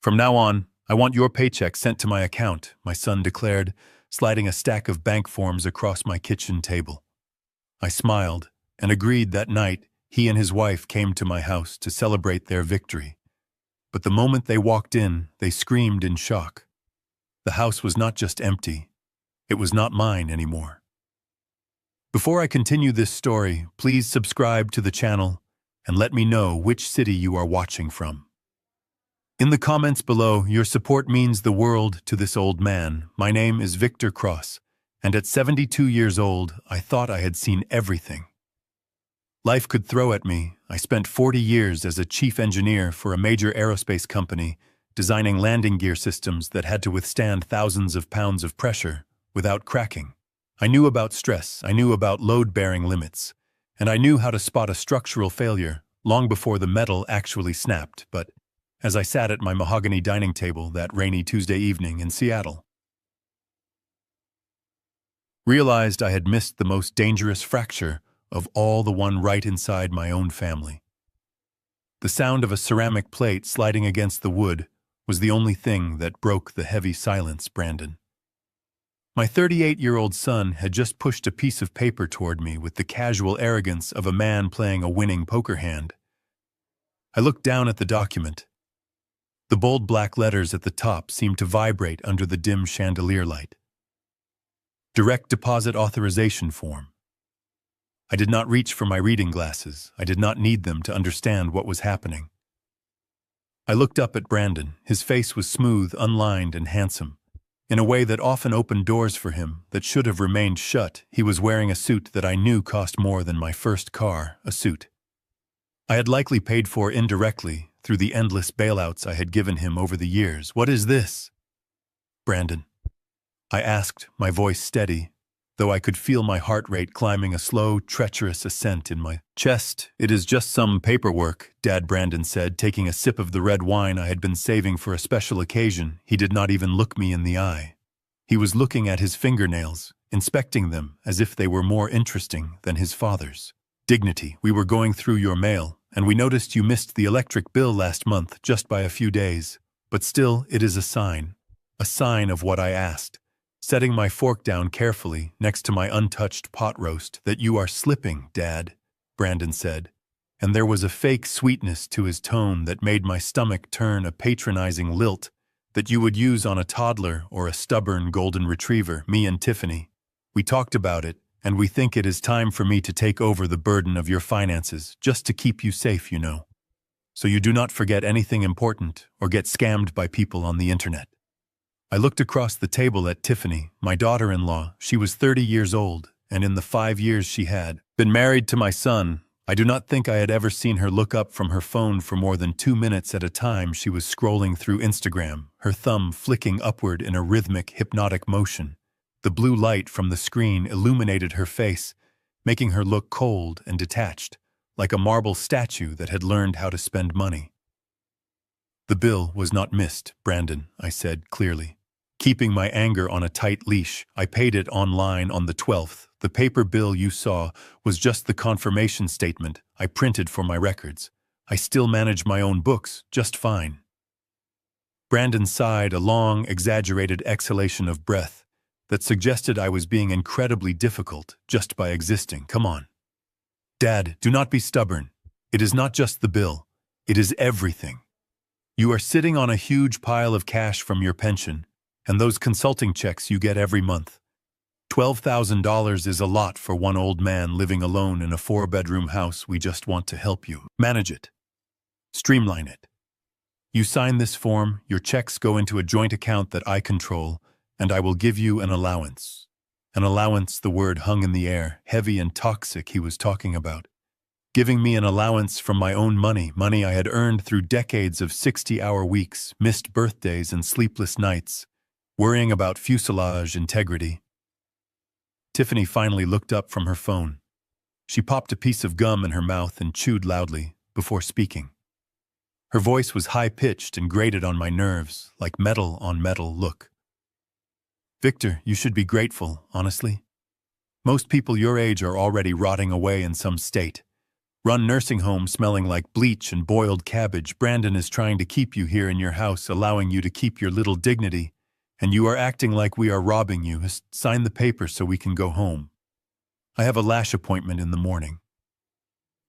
From now on, I want your paycheck sent to my account, my son declared, sliding a stack of bank forms across my kitchen table. I smiled and agreed that night he and his wife came to my house to celebrate their victory. But the moment they walked in, they screamed in shock. The house was not just empty, it was not mine anymore. Before I continue this story, please subscribe to the channel and let me know which city you are watching from. In the comments below, your support means the world to this old man. My name is Victor Cross, and at 72 years old, I thought I had seen everything life could throw at me. I spent 40 years as a chief engineer for a major aerospace company, designing landing gear systems that had to withstand thousands of pounds of pressure without cracking. I knew about stress, I knew about load-bearing limits, and I knew how to spot a structural failure long before the metal actually snapped. But as I sat at my mahogany dining table that rainy Tuesday evening in Seattle, realized I had missed the most dangerous fracture of all, the one right inside my own family. The sound of a ceramic plate sliding against the wood was the only thing that broke the heavy silence, Brandon. My 38-year-old son had just pushed a piece of paper toward me with the casual arrogance of a man playing a winning poker hand. I looked down at the document. The bold black letters at the top seemed to vibrate under the dim chandelier light. Direct deposit authorization form. I did not reach for my reading glasses. I did not need them to understand what was happening. I looked up at Brandon. His face was smooth, unlined, and handsome. In a way that often opened doors for him that should have remained shut, he was wearing a suit that I knew cost more than my first car, a suit I had likely paid for indirectly through the endless bailouts I had given him over the years. What is this, Brandon? I asked, my voice steady, though I could feel my heart rate climbing a slow, treacherous ascent in my chest. It is just some paperwork, Dad, Brandon said, taking a sip of the red wine I had been saving for a special occasion. He did not even look me in the eye. He was looking at his fingernails, inspecting them as if they were more interesting than his father's. Dignity, we were going through your mail, and we noticed you missed the electric bill last month just by a few days. But still, it is a sign of what I asked. Setting my fork down carefully next to my untouched pot roast, that you are slipping, Dad, Brandon said, and there was a fake sweetness to his tone that made my stomach turn a patronizing lilt that you would use on a toddler or a stubborn golden retriever. Me and Tiffany, we talked about it, and we think it is time for me to take over the burden of your finances, just to keep you safe, you know. So you do not forget anything important or get scammed by people on the internet. I looked across the table at Tiffany, my daughter-in-law. She was 30 years old, and in the 5 years she had been married to my son, I do not think I had ever seen her look up from her phone for more than 2 minutes at a time. She was scrolling through Instagram, her thumb flicking upward in a rhythmic, hypnotic motion. The blue light from the screen illuminated her face, making her look cold and detached, like a marble statue that had learned how to spend money. The bill was not missed, Brandon, I said clearly. Keeping my anger on a tight leash, I paid it online on the 12th. The paper bill you saw was just the confirmation statement I printed for my records. I still manage my own books just fine. Brandon sighed, a long, exaggerated exhalation of breath that suggested I was being incredibly difficult just by existing. Come on. Dad, do not be stubborn. It is not just the bill. It is everything. You are sitting on a huge pile of cash from your pension and those consulting checks you get every month. $12,000 is a lot for one old man living alone in a 4-bedroom house. We just want to help you manage it, streamline it. You sign this form, your checks go into a joint account that I control, and I will give you an allowance. An allowance, the word hung in the air, heavy and toxic. He was talking about giving me an allowance from my own money I had earned through decades of 60-hour weeks, missed birthdays and sleepless nights, worrying about fuselage integrity. Tiffany finally looked up from her phone. She popped a piece of gum in her mouth and chewed loudly before speaking. Her voice was high-pitched and grated on my nerves, like metal on metal. Look, Victor, you should be grateful, honestly. Most people your age are already rotting away in some state. Run nursing home smelling like bleach and boiled cabbage. Brandon is trying to keep you here in your house, allowing you to keep your little dignity, and you are acting like we are robbing you. Sign the paper so we can go home. I have a lash appointment in the morning.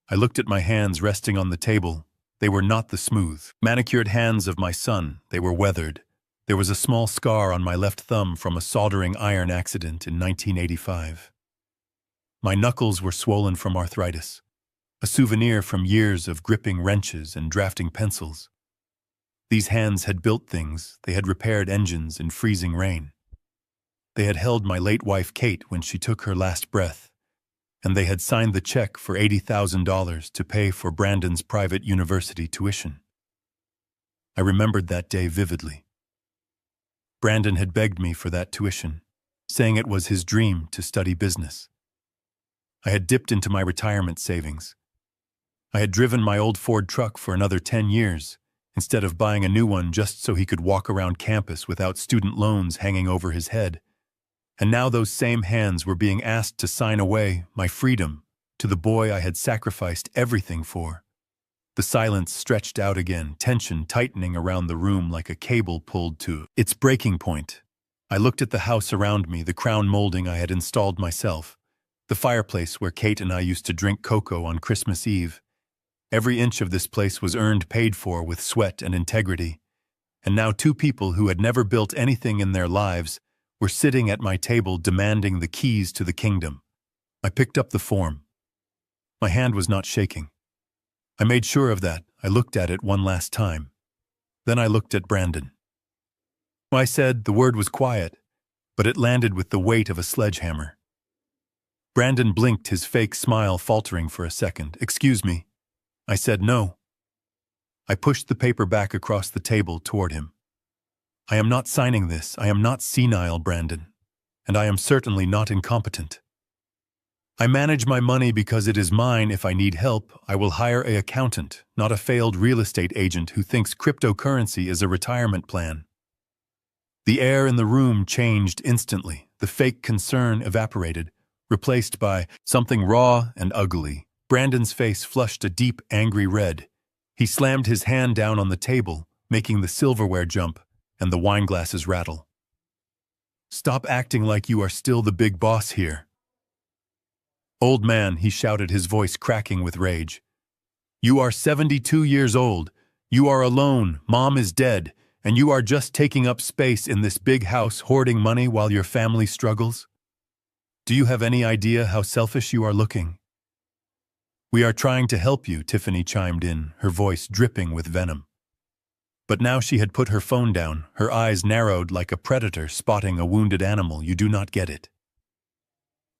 I looked at my hands resting on the table. They were not the smooth, manicured hands of my son. They were weathered. There was a small scar on my left thumb from a soldering iron accident in 1985. My knuckles were swollen from arthritis, a souvenir from years of gripping wrenches and drafting pencils. These hands had built things. They had repaired engines in freezing rain. They had held my late wife Kate when she took her last breath, and they had signed the check for $80,000 to pay for Brandon's private university tuition. I remembered that day vividly. Brandon had begged me for that tuition, saying it was his dream to study business. I had dipped into my retirement savings. I had driven my old Ford truck for another 10 years, instead of buying a new one just so he could walk around campus without student loans hanging over his head. And now those same hands were being asked to sign away my freedom to the boy I had sacrificed everything for. The silence stretched out again, tension tightening around the room like a cable pulled to its breaking point. I looked at the house around me, the crown molding I had installed myself, the fireplace where Kate and I used to drink cocoa on Christmas Eve. Every inch of this place was earned, paid for with sweat and integrity. And now two people who had never built anything in their lives were sitting at my table demanding the keys to the kingdom. I picked up the form. My hand was not shaking. I made sure of that. I looked at it one last time. Then I looked at Brandon. I said the word was quiet, but it landed with the weight of a sledgehammer. Brandon blinked, his fake smile faltering for a second. "Excuse me." I said no. I pushed the paper back across the table toward him. "I am not signing this. I am not senile, Brandon. And I am certainly not incompetent. I manage my money because it is mine. If I need help, I will hire an accountant, not a failed real estate agent who thinks cryptocurrency is a retirement plan." The air in the room changed instantly. The fake concern evaporated, replaced by something raw and ugly. Brandon's face flushed a deep, angry red. He slammed his hand down on the table, making the silverware jump and the wine glasses rattle. "Stop acting like you are still the big boss here." "Old man," he shouted, his voice cracking with rage. "You are 72 years old. You are alone. Mom is dead, and you are just taking up space in this big house, hoarding money while your family struggles. Do you have any idea how selfish you are looking?" "We are trying to help you," Tiffany chimed in, her voice dripping with venom. But now she had put her phone down, her eyes narrowed like a predator spotting a wounded animal. "You do not get it.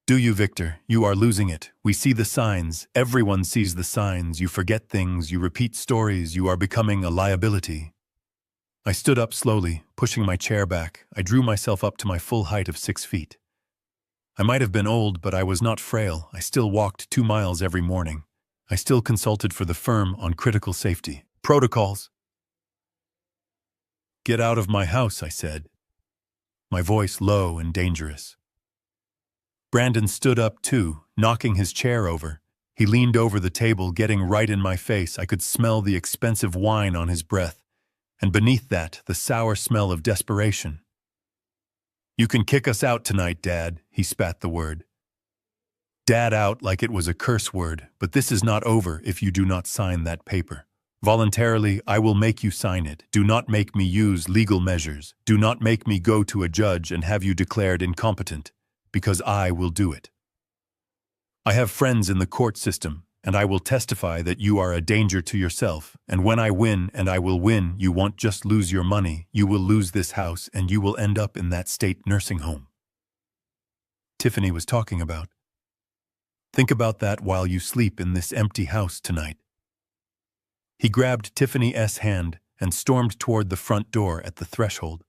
Do you, Victor? You are losing it. We see the signs. Everyone sees the signs. You forget things. You repeat stories. You are becoming a liability." I stood up slowly, pushing my chair back. I drew myself up to my full height of 6 feet. I might have been old, but I was not frail. I still walked 2 miles every morning. I still consulted for the firm on critical safety protocols. "Get out of my house," I said, my voice low and dangerous. Brandon stood up too, knocking his chair over. He leaned over the table, getting right in my face. I could smell the expensive wine on his breath, and beneath that, the sour smell of desperation. "You can kick us out tonight, Dad," he spat the word. "Dad out," like it was a curse word, but this is not over if you do not sign that paper. Voluntarily, I will make you sign it. Do not make me use legal measures. Do not make me go to a judge and have you declared incompetent, because I will do it. I have friends in the court system, and I will testify that you are a danger to yourself, and when I win, and I will win, you won't just lose your money, you will lose this house, and you will end up in that state nursing home Tiffany was talking about. Think about that while you sleep in this empty house tonight. He grabbed Tiffany's hand and stormed toward the front door. At the threshold,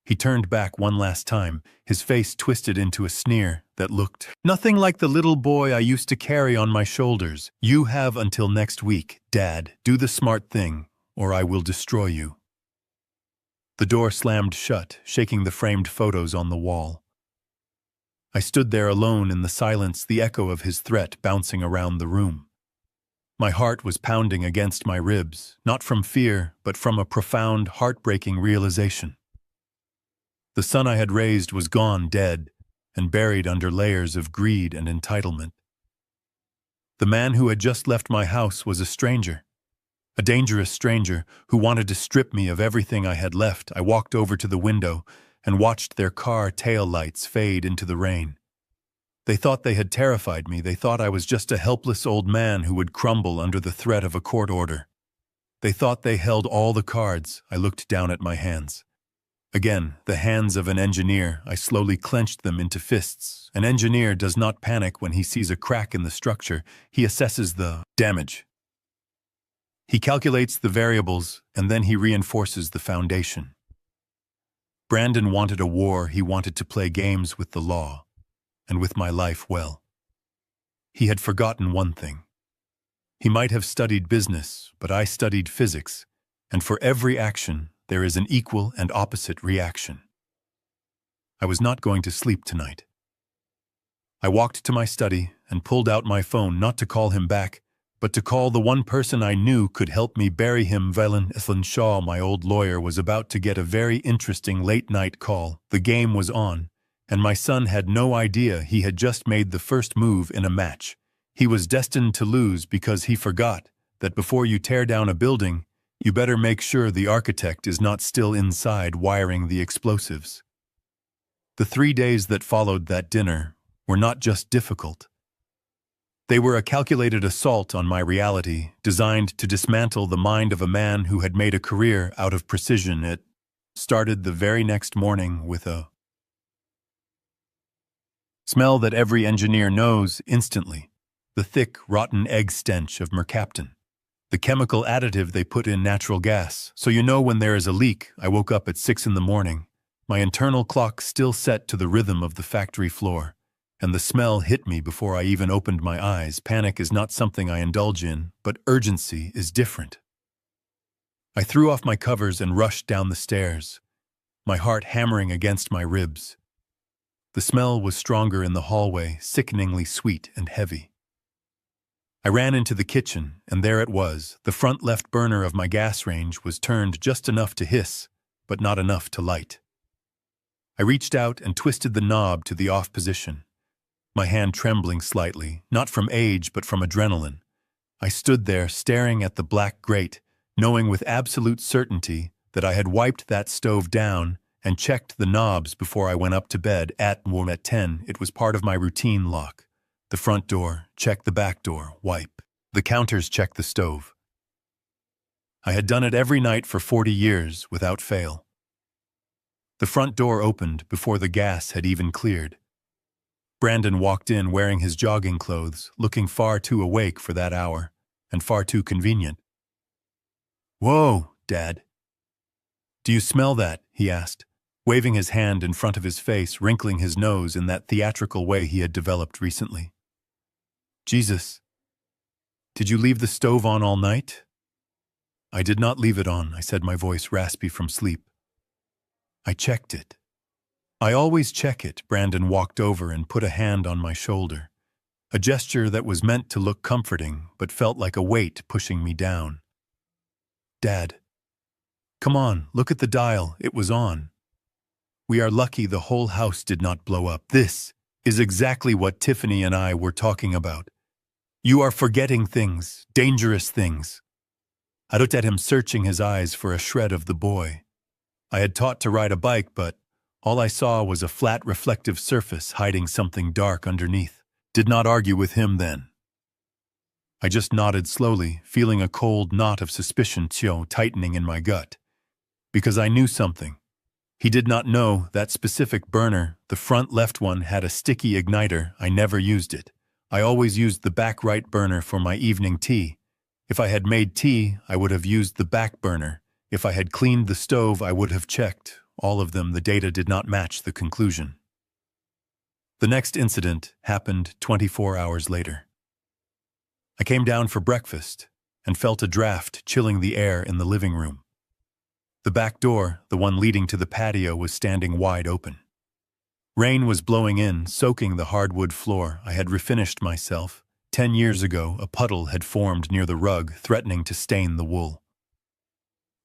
he turned back one last time, his face twisted into a sneer that looked nothing like the little boy I used to carry on my shoulders. "You have until next week, Dad. Do the smart thing, or I will destroy you." The door slammed shut, shaking the framed photos on the wall. I stood there alone in the silence, the echo of his threat bouncing around the room. My heart was pounding against my ribs, not from fear, but from a profound, heartbreaking realization. The son I had raised was gone, dead, and buried under layers of greed and entitlement. The man who had just left my house was a stranger, a dangerous stranger who wanted to strip me of everything I had left. I walked over to the window and watched their car tail lights fade into the rain. They thought they had terrified me. They thought I was just a helpless old man who would crumble under the threat of a court order. They thought they held all the cards. I looked down at my hands. Again, the hands of an engineer. I slowly clenched them into fists. An engineer does not panic when he sees a crack in the structure. He assesses the damage. He calculates the variables, and then he reinforces the foundation. Brandon wanted a war. He wanted to play games with the law, and with my life well. He had forgotten one thing. He might have studied business, but I studied physics, and for every action, there is an equal and opposite reaction. I was not going to sleep tonight. I walked to my study and pulled out my phone, not to call him back, but to call the one person I knew could help me bury him. Ethan Shaw, my old lawyer, was about to get a very interesting late-night call. The game was on, and my son had no idea he had just made the first move in a match. He was destined to lose because he forgot that before you tear down a building, you better make sure the architect is not still inside wiring the explosives. The 3 days that followed that dinner were not just difficult. They were a calculated assault on my reality, designed to dismantle the mind of a man who had made a career out of precision. It started the very next morning with a smell that every engineer knows instantly, the thick, rotten egg stench of mercaptan. The chemical additive they put in natural gas, so you know when there is a leak. I woke up at 6 in the morning, my internal clock still set to the rhythm of the factory floor, and the smell hit me before I even opened my eyes. Panic is not something I indulge in, but urgency is different. I threw off my covers and rushed down the stairs, my heart hammering against my ribs. The smell was stronger in the hallway, sickeningly sweet and heavy. I ran into the kitchen, and there it was. The front left burner of my gas range was turned just enough to hiss, but not enough to light. I reached out and twisted the knob to the off position, my hand trembling slightly, not from age but from adrenaline. I stood there staring at the black grate, knowing with absolute certainty that I had wiped that stove down and checked the knobs before I went up to bed at 10. It was part of my routine. Lock the front door, check the back door, wipe the counters, check the stove. I had done it every night for 40 years without fail. The front door opened before the gas had even cleared. Brandon walked in wearing his jogging clothes, looking far too awake for that hour, and far too convenient. "Whoa, Dad. Do you smell that?" he asked, waving his hand in front of his face, wrinkling his nose in that theatrical way he had developed recently. "Jesus. Did you leave the stove on all night?" "I did not leave it on," I said, my voice raspy from sleep. "I checked it." "I always check it." Brandon walked over and put a hand on my shoulder, a gesture that was meant to look comforting but felt like a weight pushing me down. "Dad, come on, look at the dial. It was on. We are lucky the whole house did not blow up. This is exactly what Tiffany and I were talking about. You are forgetting things, dangerous things." I looked at him, searching his eyes for a shred of the boy. I had taught to ride a bike, but all I saw was a flat, reflective surface hiding something dark underneath. Did not argue with him then. I just nodded slowly, feeling a cold knot of suspicion tightening in my gut. Because I knew something. He did not know that specific burner, the front left one, had a sticky igniter. I never used it. I always used the back right burner for my evening tea. If I had made tea, I would have used the back burner. If I had cleaned the stove, I would have checked. All of them, the data did not match the conclusion. The next incident happened 24 hours later. I came down for breakfast and felt a draft chilling the air in the living room. The back door, the one leading to the patio, was standing wide open. Rain was blowing in, soaking the hardwood floor. I had refinished myself, 10 years ago, a puddle had formed near the rug, threatening to stain the wool.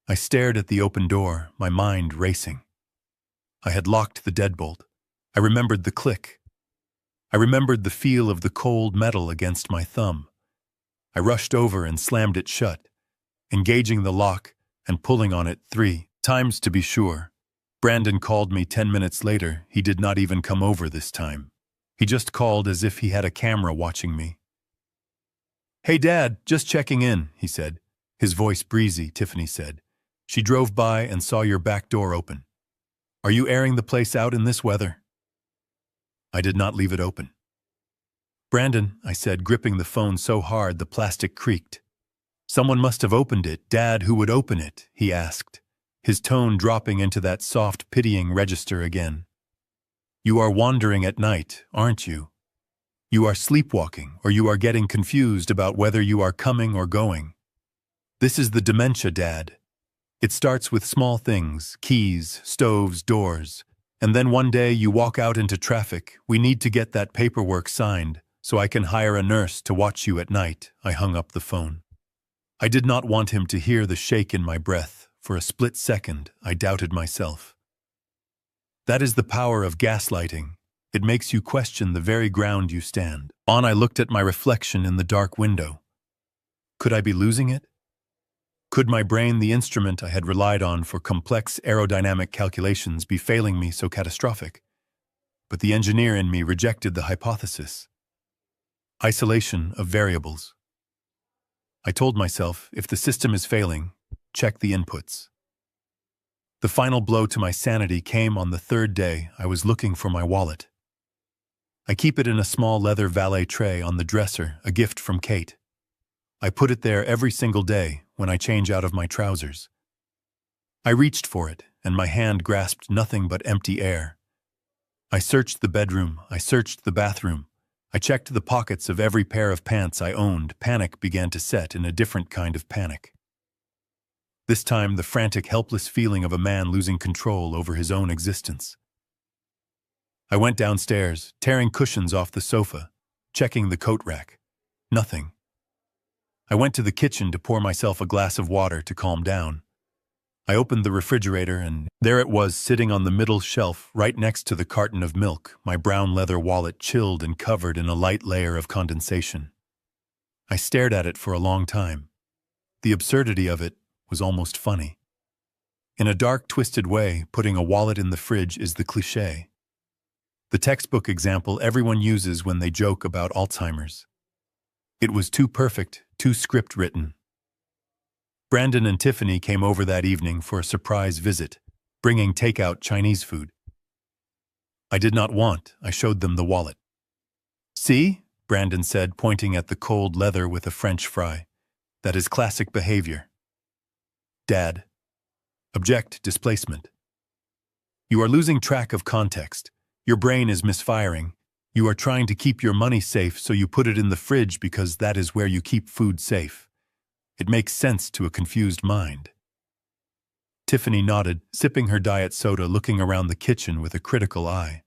I stared at the open door, my mind racing. I had locked the deadbolt. I remembered the click. I remembered the feel of the cold metal against my thumb. I rushed over and slammed it shut, engaging the lock and pulling on it 3 times to be sure. Brandon called me 10 minutes later. He did not even come over this time. He just called as if he had a camera watching me. "Hey, Dad, just checking in," he said. His voice breezy. "Tiffany said she drove by and saw your back door open. Are you airing the place out in this weather?" I did not leave it open. "Brandon," I said, gripping the phone so hard the plastic creaked. "Someone must have opened it. Dad, who would open it?" he asked, his tone dropping into that soft, pitying register again. "You are wandering at night, aren't you? You are sleepwalking, or you are getting confused about whether you are coming or going. This is the dementia, Dad. It starts with small things, keys, stoves, doors, and then one day you walk out into traffic. We need to get that paperwork signed so I can hire a nurse to watch you at night." I hung up the phone. I did not want him to hear the shake in my breath. For a split second, I doubted myself. That is the power of gaslighting. It makes you question the very ground you stand on. I looked at my reflection in the dark window. Could I be losing it? Could my brain, the instrument I had relied on for complex aerodynamic calculations, be failing me so catastrophic? But the engineer in me rejected the hypothesis. Isolation of variables. I told myself, if the system is failing, check the inputs. The final blow to my sanity came on the third day. I was looking for my wallet. I keep it in a small leather valet tray on the dresser, a gift from Kate. I put it there every single day when I change out of my trousers. I reached for it, and my hand grasped nothing but empty air. I searched the bedroom, I searched the bathroom. I checked the pockets of every pair of pants I owned. Panic began to set in, a different kind of panic. This time, the frantic, helpless feeling of a man losing control over his own existence. I went downstairs, tearing cushions off the sofa, checking the coat rack. Nothing. I went to the kitchen to pour myself a glass of water to calm down. I opened the refrigerator, and there it was, sitting on the middle shelf, right next to the carton of milk, my brown leather wallet chilled and covered in a light layer of condensation. I stared at it for a long time. The absurdity of it was almost funny. In a dark, twisted way, putting a wallet in the fridge is the cliché. The textbook example everyone uses when they joke about Alzheimer's. It was too perfect, too script-written. Brandon and Tiffany came over that evening for a surprise visit, bringing takeout Chinese food. I did not want. I showed them the wallet. "See?" Brandon said, pointing at the cold leather with a French fry. "That is classic behavior." "Dad." "Object, displacement. You are losing track of context. Your brain is misfiring. You are trying to keep your money safe, so you put it in the fridge because that is where you keep food safe. It makes sense to a confused mind." Tiffany nodded, sipping her diet soda, looking around the kitchen with a critical eye.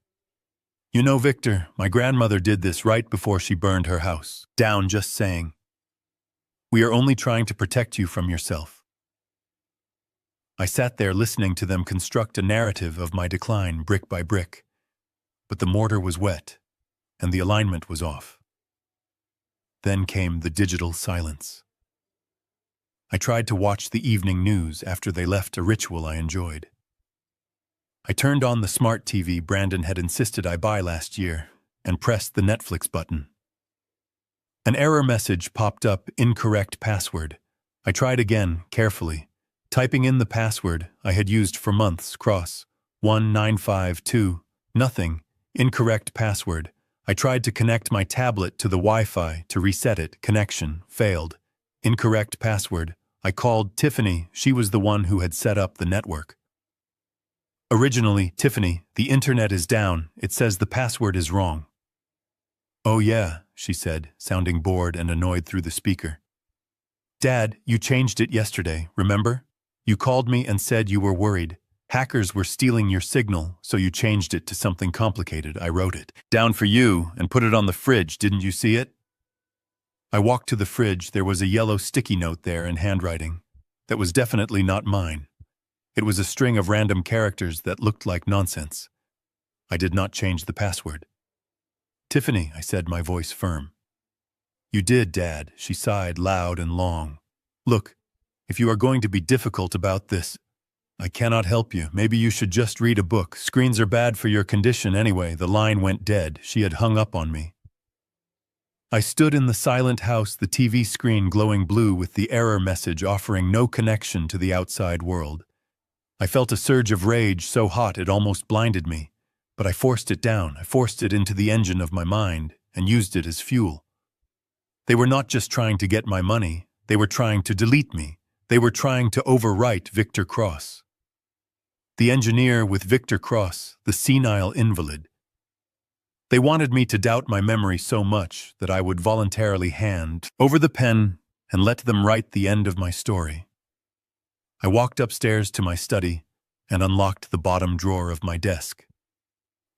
"You know, Victor, my grandmother did this right before she burned her house down, just saying. We are only trying to protect you from yourself." I sat there listening to them construct a narrative of my decline brick by brick. But the mortar was wet, and the alignment was off. Then came the digital silence. I tried to watch the evening news after they left, a ritual I enjoyed. I turned on the smart TV Brandon had insisted I buy last year and pressed the Netflix button. An error message popped up, incorrect password. I tried again, carefully, typing in the password I had used for months, cross 1952, nothing, incorrect password. I tried to connect my tablet to the Wi-Fi to reset it, connection failed. Incorrect password. I called Tiffany, she was the one who had set up the network. "Originally, Tiffany, the internet is down, it says the password is wrong." "Oh yeah," she said, sounding bored and annoyed through the speaker. "Dad, you changed it yesterday, remember? You called me and said you were worried. Hackers were stealing your signal, so you changed it to something complicated. I wrote it down for you and put it on the fridge, didn't you see it?" I walked to the fridge. There was a yellow sticky note there in handwriting. That was definitely not mine. It was a string of random characters that looked like nonsense. I did not change the password. "Tiffany," I said, my voice firm. "You did, Dad," she sighed loud and long. "Look, if you are going to be difficult about this, I cannot help you. Maybe you should just read a book. Screens are bad for your condition anyway." The line went dead. She had hung up on me. I stood in the silent house, the TV screen glowing blue with the error message offering no connection to the outside world. I felt a surge of rage so hot it almost blinded me, but I forced it down. I forced it into the engine of my mind and used it as fuel. They were not just trying to get my money, they were trying to delete me. They were trying to overwrite Victor Cross. The engineer with Victor Cross, the senile invalid. They wanted me to doubt my memory so much that I would voluntarily hand over the pen and let them write the end of my story. I walked upstairs to my study and unlocked the bottom drawer of my desk.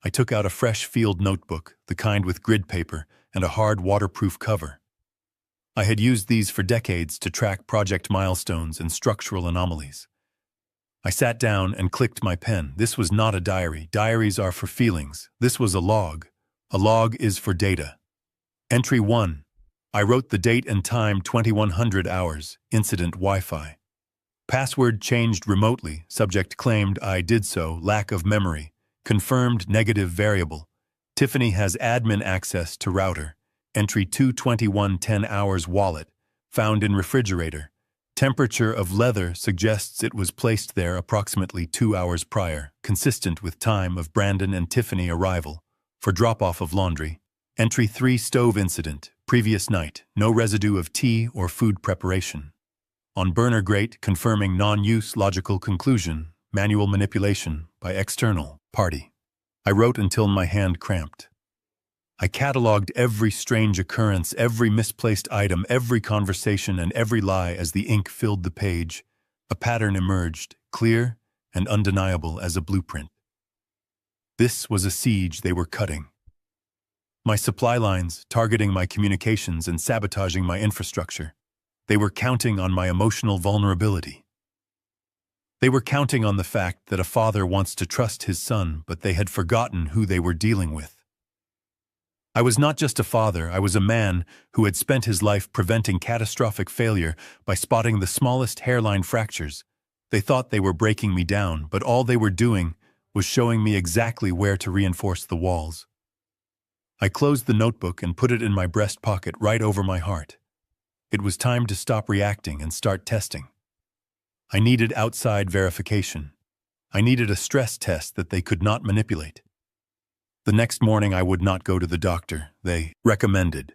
I took out a fresh field notebook, the kind with grid paper and a hard waterproof cover. I had used these for decades to track project milestones and structural anomalies. I sat down and clicked my pen. This was not a diary. Diaries are for feelings. This was a log. A log is for data. Entry 1. I wrote the date and time 2100 hours. Incident Wi-Fi. Password changed remotely. Subject claimed I did so. Lack of memory. Confirmed negative variable. Tiffany has admin access to router. Entry 2, 2110 hours wallet. Found in refrigerator. Temperature of leather suggests it was placed there approximately 2 hours prior, consistent with time of Brandon and Tiffany arrival. For drop-off of laundry. Entry 3, stove incident. Previous night. No residue of tea or food preparation. On burner grate, confirming non-use. Logical conclusion. Manual manipulation by external party. I wrote until my hand cramped. I catalogued every strange occurrence, every misplaced item, every conversation, and every lie as the ink filled the page. A pattern emerged, clear and undeniable as a blueprint. This was a siege they were cutting. My supply lines, targeting my communications and sabotaging my infrastructure. They were counting on my emotional vulnerability. They were counting on the fact that a father wants to trust his son, but they had forgotten who they were dealing with. I was not just a father, I was a man who had spent his life preventing catastrophic failure by spotting the smallest hairline fractures. They thought they were breaking me down, but all they were doing was showing me exactly where to reinforce the walls. I closed the notebook and put it in my breast pocket right over my heart. It was time to stop reacting and start testing. I needed outside verification. I needed a stress test that they could not manipulate. The next morning I would not go to the doctor they recommended.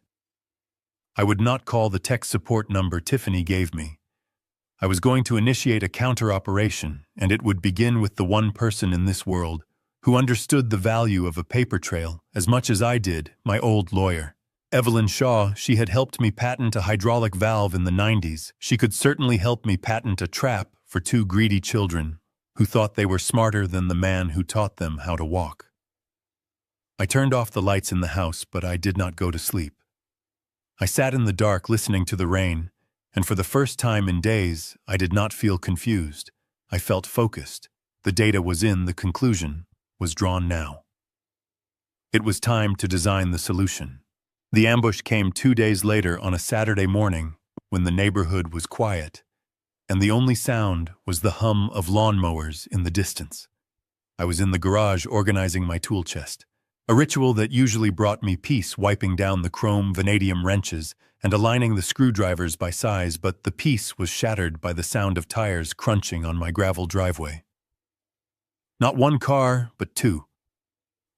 I would not call the tech support number Tiffany gave me. I was going to initiate a counter-operation, and it would begin with the one person in this world who understood the value of a paper trail as much as I did, my old lawyer. Evelyn Shaw. She had helped me patent a hydraulic valve in the 90s. She could certainly help me patent a trap for two greedy children who thought they were smarter than the man who taught them how to walk. I turned off the lights in the house, but I did not go to sleep. I sat in the dark listening to the rain, and for the first time in days, I did not feel confused. I felt focused. The data was in, the conclusion was drawn now. It was time to design the solution. The ambush came 2 days later on a Saturday morning when the neighborhood was quiet, and the only sound was the hum of lawnmowers in the distance. I was in the garage organizing my tool chest, a ritual that usually brought me peace, wiping down the chrome vanadium wrenches and aligning the screwdrivers by size, but the peace was shattered by the sound of tires crunching on my gravel driveway. Not one car, but two.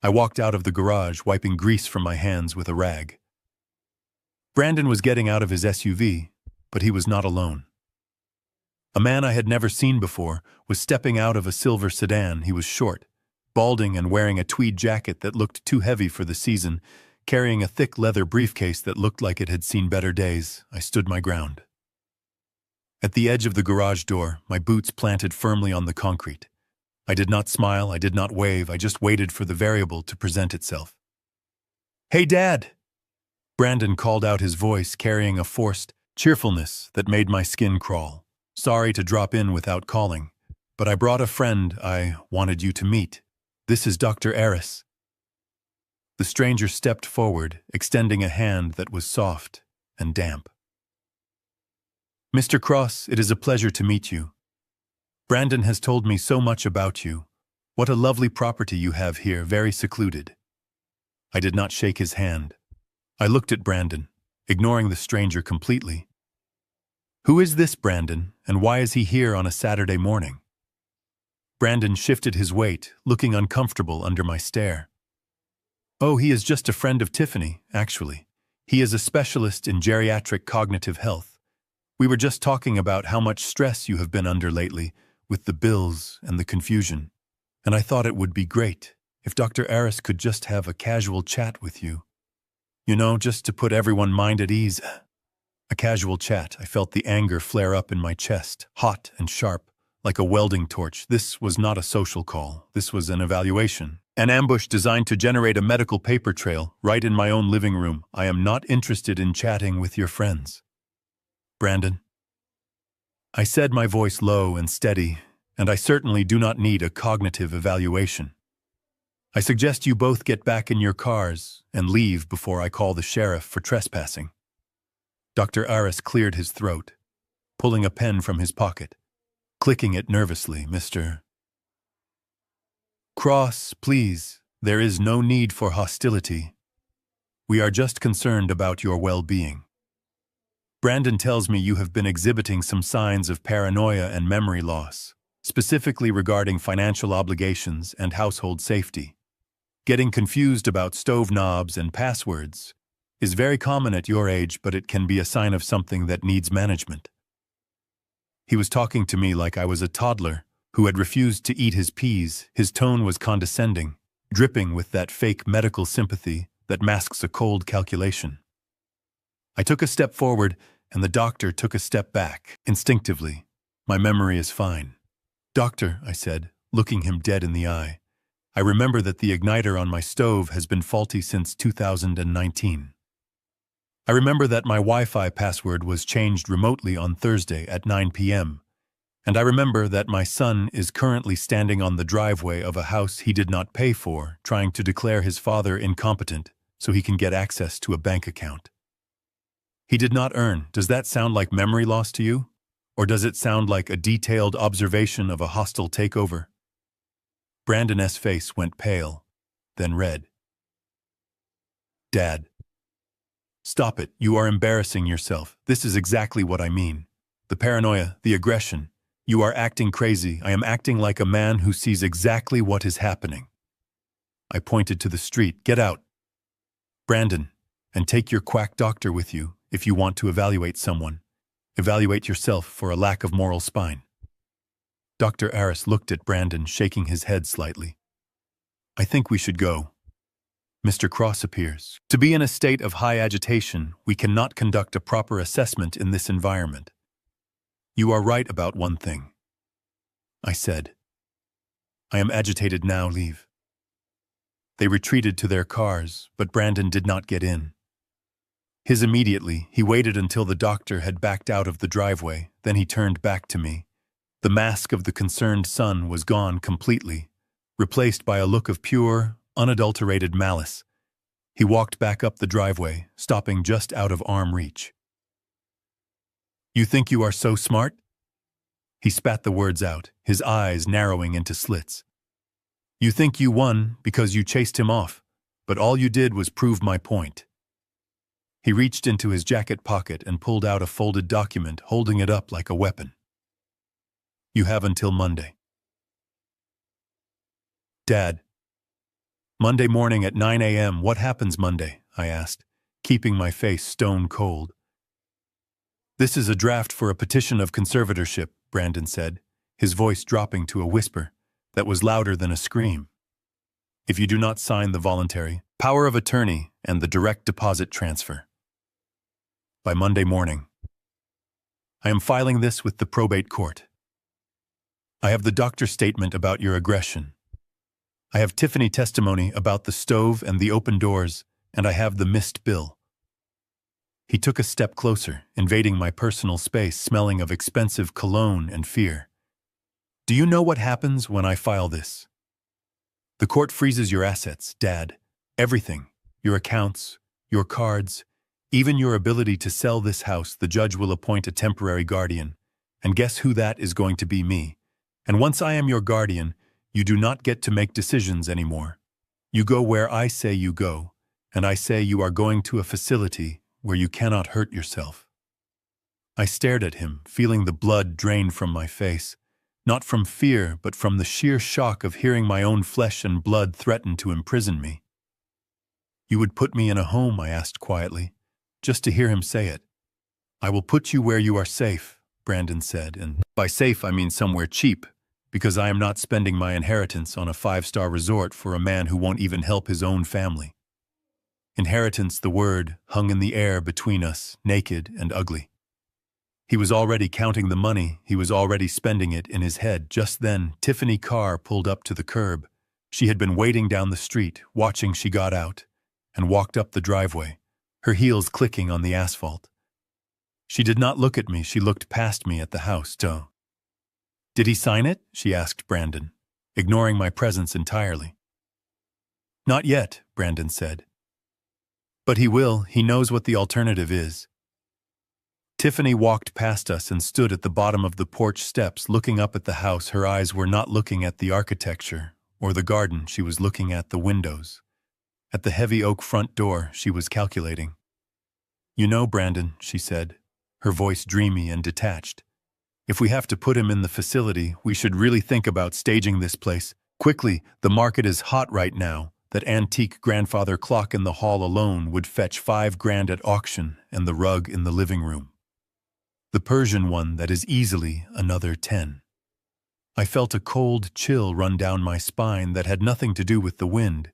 I walked out of the garage, wiping grease from my hands with a rag. Brandon was getting out of his SUV, but he was not alone. A man I had never seen before was stepping out of a silver sedan. He was short, balding and wearing a tweed jacket that looked too heavy for the season, carrying a thick leather briefcase that looked like it had seen better days. I stood my ground. At the edge of the garage door, my boots planted firmly on the concrete. I did not smile, I did not wave, I just waited for the variable to present itself. "Hey, Dad!" Brandon called out, his voice carrying a forced cheerfulness that made my skin crawl. Sorry to drop in without calling, but I brought a friend I wanted you to meet. This is Dr. Eris. The stranger stepped forward, extending a hand that was soft and damp. Mr. Cross, it is a pleasure to meet you. Brandon has told me so much about you. What a lovely property you have here, very secluded. I did not shake his hand. I looked at Brandon, ignoring the stranger completely. Who is this Brandon, and why is he here on a Saturday morning? Brandon shifted his weight, looking uncomfortable under my stare. Oh, he is just a friend of Tiffany, actually. He is a specialist in geriatric cognitive health. We were just talking about how much stress you have been under lately, with the bills and the confusion. And I thought it would be great if Dr. Eris could just have a casual chat with you. You know, just to put everyone's mind at ease. A casual chat. I felt the anger flare up in my chest, hot and sharp, like a welding torch. This was not a social call. This was an evaluation. An ambush designed to generate a medical paper trail right in my own living room. I am not interested in chatting with your friends. Brandon. I said, my voice low and steady, and I certainly do not need a cognitive evaluation. I suggest you both get back in your cars and leave before I call the sheriff for trespassing. Dr. Eris cleared his throat, pulling a pen from his pocket, clicking it nervously. Mr. Cross, please, there is no need for hostility. We are just concerned about your well-being. Brandon tells me you have been exhibiting some signs of paranoia and memory loss, specifically regarding financial obligations and household safety. Getting confused about stove knobs and passwords is very common at your age, but it can be a sign of something that needs management. He was talking to me like I was a toddler who had refused to eat his peas. His tone was condescending, dripping with that fake medical sympathy that masks a cold calculation. I took a step forward, and the doctor took a step back, instinctively. My memory is fine. Doctor, I said, looking him dead in the eye, I remember that the igniter on my stove has been faulty since 2019. I remember that my Wi-Fi password was changed remotely on Thursday at 9 p.m., and I remember that my son is currently standing on the driveway of a house he did not pay for, trying to declare his father incompetent so he can get access to a bank account. He did not earn. Does that sound like memory loss to you? Or does it sound like a detailed observation of a hostile takeover? Brandon's face went pale, then red. Dad. Stop it. You are embarrassing yourself. This is exactly what I mean. The paranoia, the aggression. You are acting crazy. I am acting like a man who sees exactly what is happening. I pointed to the street. Get out. Brandon, and take your quack doctor with you if you want to evaluate someone. Evaluate yourself for a lack of moral spine. Dr. Eris looked at Brandon, shaking his head slightly. I think we should go. Mr. Cross appears. To be in a state of high agitation, we cannot conduct a proper assessment in this environment. You are right about one thing, I said. I am agitated now, leave. They retreated to their cars, but Brandon did not get in. Immediately, he waited until the doctor had backed out of the driveway, then he turned back to me. The mask of the concerned son was gone completely, replaced by a look of pure, unadulterated malice. He walked back up the driveway, stopping just out of arm reach. You think you are so smart? He spat the words out, his eyes narrowing into slits. You think you won because you chased him off, but all you did was prove my point. He reached into his jacket pocket and pulled out a folded document, holding it up like a weapon. You have until Monday. Dad. Monday morning at 9 a.m. What happens Monday? I asked, keeping my face stone cold. This is a draft for a petition of conservatorship, Brandon said, his voice dropping to a whisper that was louder than a scream. If you do not sign the voluntary power of attorney and the direct deposit transfer by Monday morning, I am filing this with the probate court. I have the doctor's statement about your aggression. I have Tiffany testimony about the stove and the open doors, and I have the missed bill. He took a step closer, invading my personal space, smelling of expensive cologne and fear. Do you know what happens when I file this? The court freezes your assets, Dad. Everything. Your accounts, your cards, even your ability to sell this house. The judge will appoint a temporary guardian. And guess who that is going to be? Me. And once I am your guardian, you do not get to make decisions anymore. You go where I say you go, and I say you are going to a facility where you cannot hurt yourself. I stared at him, feeling the blood drain from my face, not from fear, but from the sheer shock of hearing my own flesh and blood threaten to imprison me. You would put me in a home, I asked quietly, just to hear him say it. I will put you where you are safe, Brandon said, and by safe I mean somewhere cheap, because I am not spending my inheritance on a 5-star resort for a man who won't even help his own family. Inheritance, the word, hung in the air between us, naked and ugly. He was already counting the money, he was already spending it in his head. Just then, Tiffany's car pulled up to the curb. She had been waiting down the street, watching. She got out and walked up the driveway, her heels clicking on the asphalt. She did not look at me, she looked past me at the house. Did he sign it? She asked Brandon, ignoring my presence entirely. Not yet, Brandon said. But he will, he knows what the alternative is. Tiffany walked past us and stood at the bottom of the porch steps looking up at the house. Her eyes were not looking at the architecture or the garden, she was looking at the windows. At the heavy oak front door, she was calculating. You know, Brandon, she said, her voice dreamy and detached. If we have to put him in the facility, we should really think about staging this place. Quickly, the market is hot right now. That antique grandfather clock in the hall alone would fetch $5,000 at auction, and the rug in the living room. The Persian one that is easily another 10. I felt a cold chill run down my spine that had nothing to do with the wind.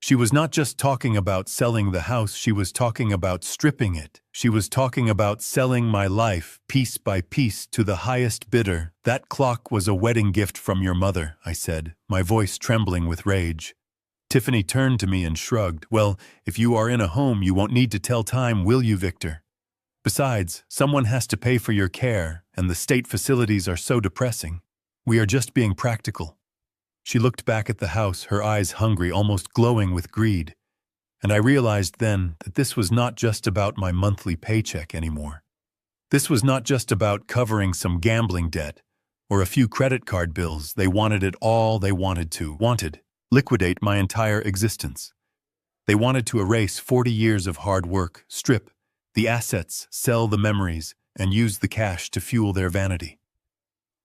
She was not just talking about selling the house, she was talking about stripping it. She was talking about selling my life, piece by piece, to the highest bidder. That clock was a wedding gift from your mother, I said, my voice trembling with rage. Tiffany turned to me and shrugged. Well, if you are in a home, you won't need to tell time, will you, Victor? Besides, someone has to pay for your care, and the state facilities are so depressing. We are just being practical. She looked back at the house, her eyes hungry, almost glowing with greed. And I realized then that this was not just about my monthly paycheck anymore. This was not just about covering some gambling debt or a few credit card bills. They wanted it all. They wanted liquidate my entire existence. They wanted to erase 40 years of hard work, strip the assets, sell the memories, and use the cash to fuel their vanity.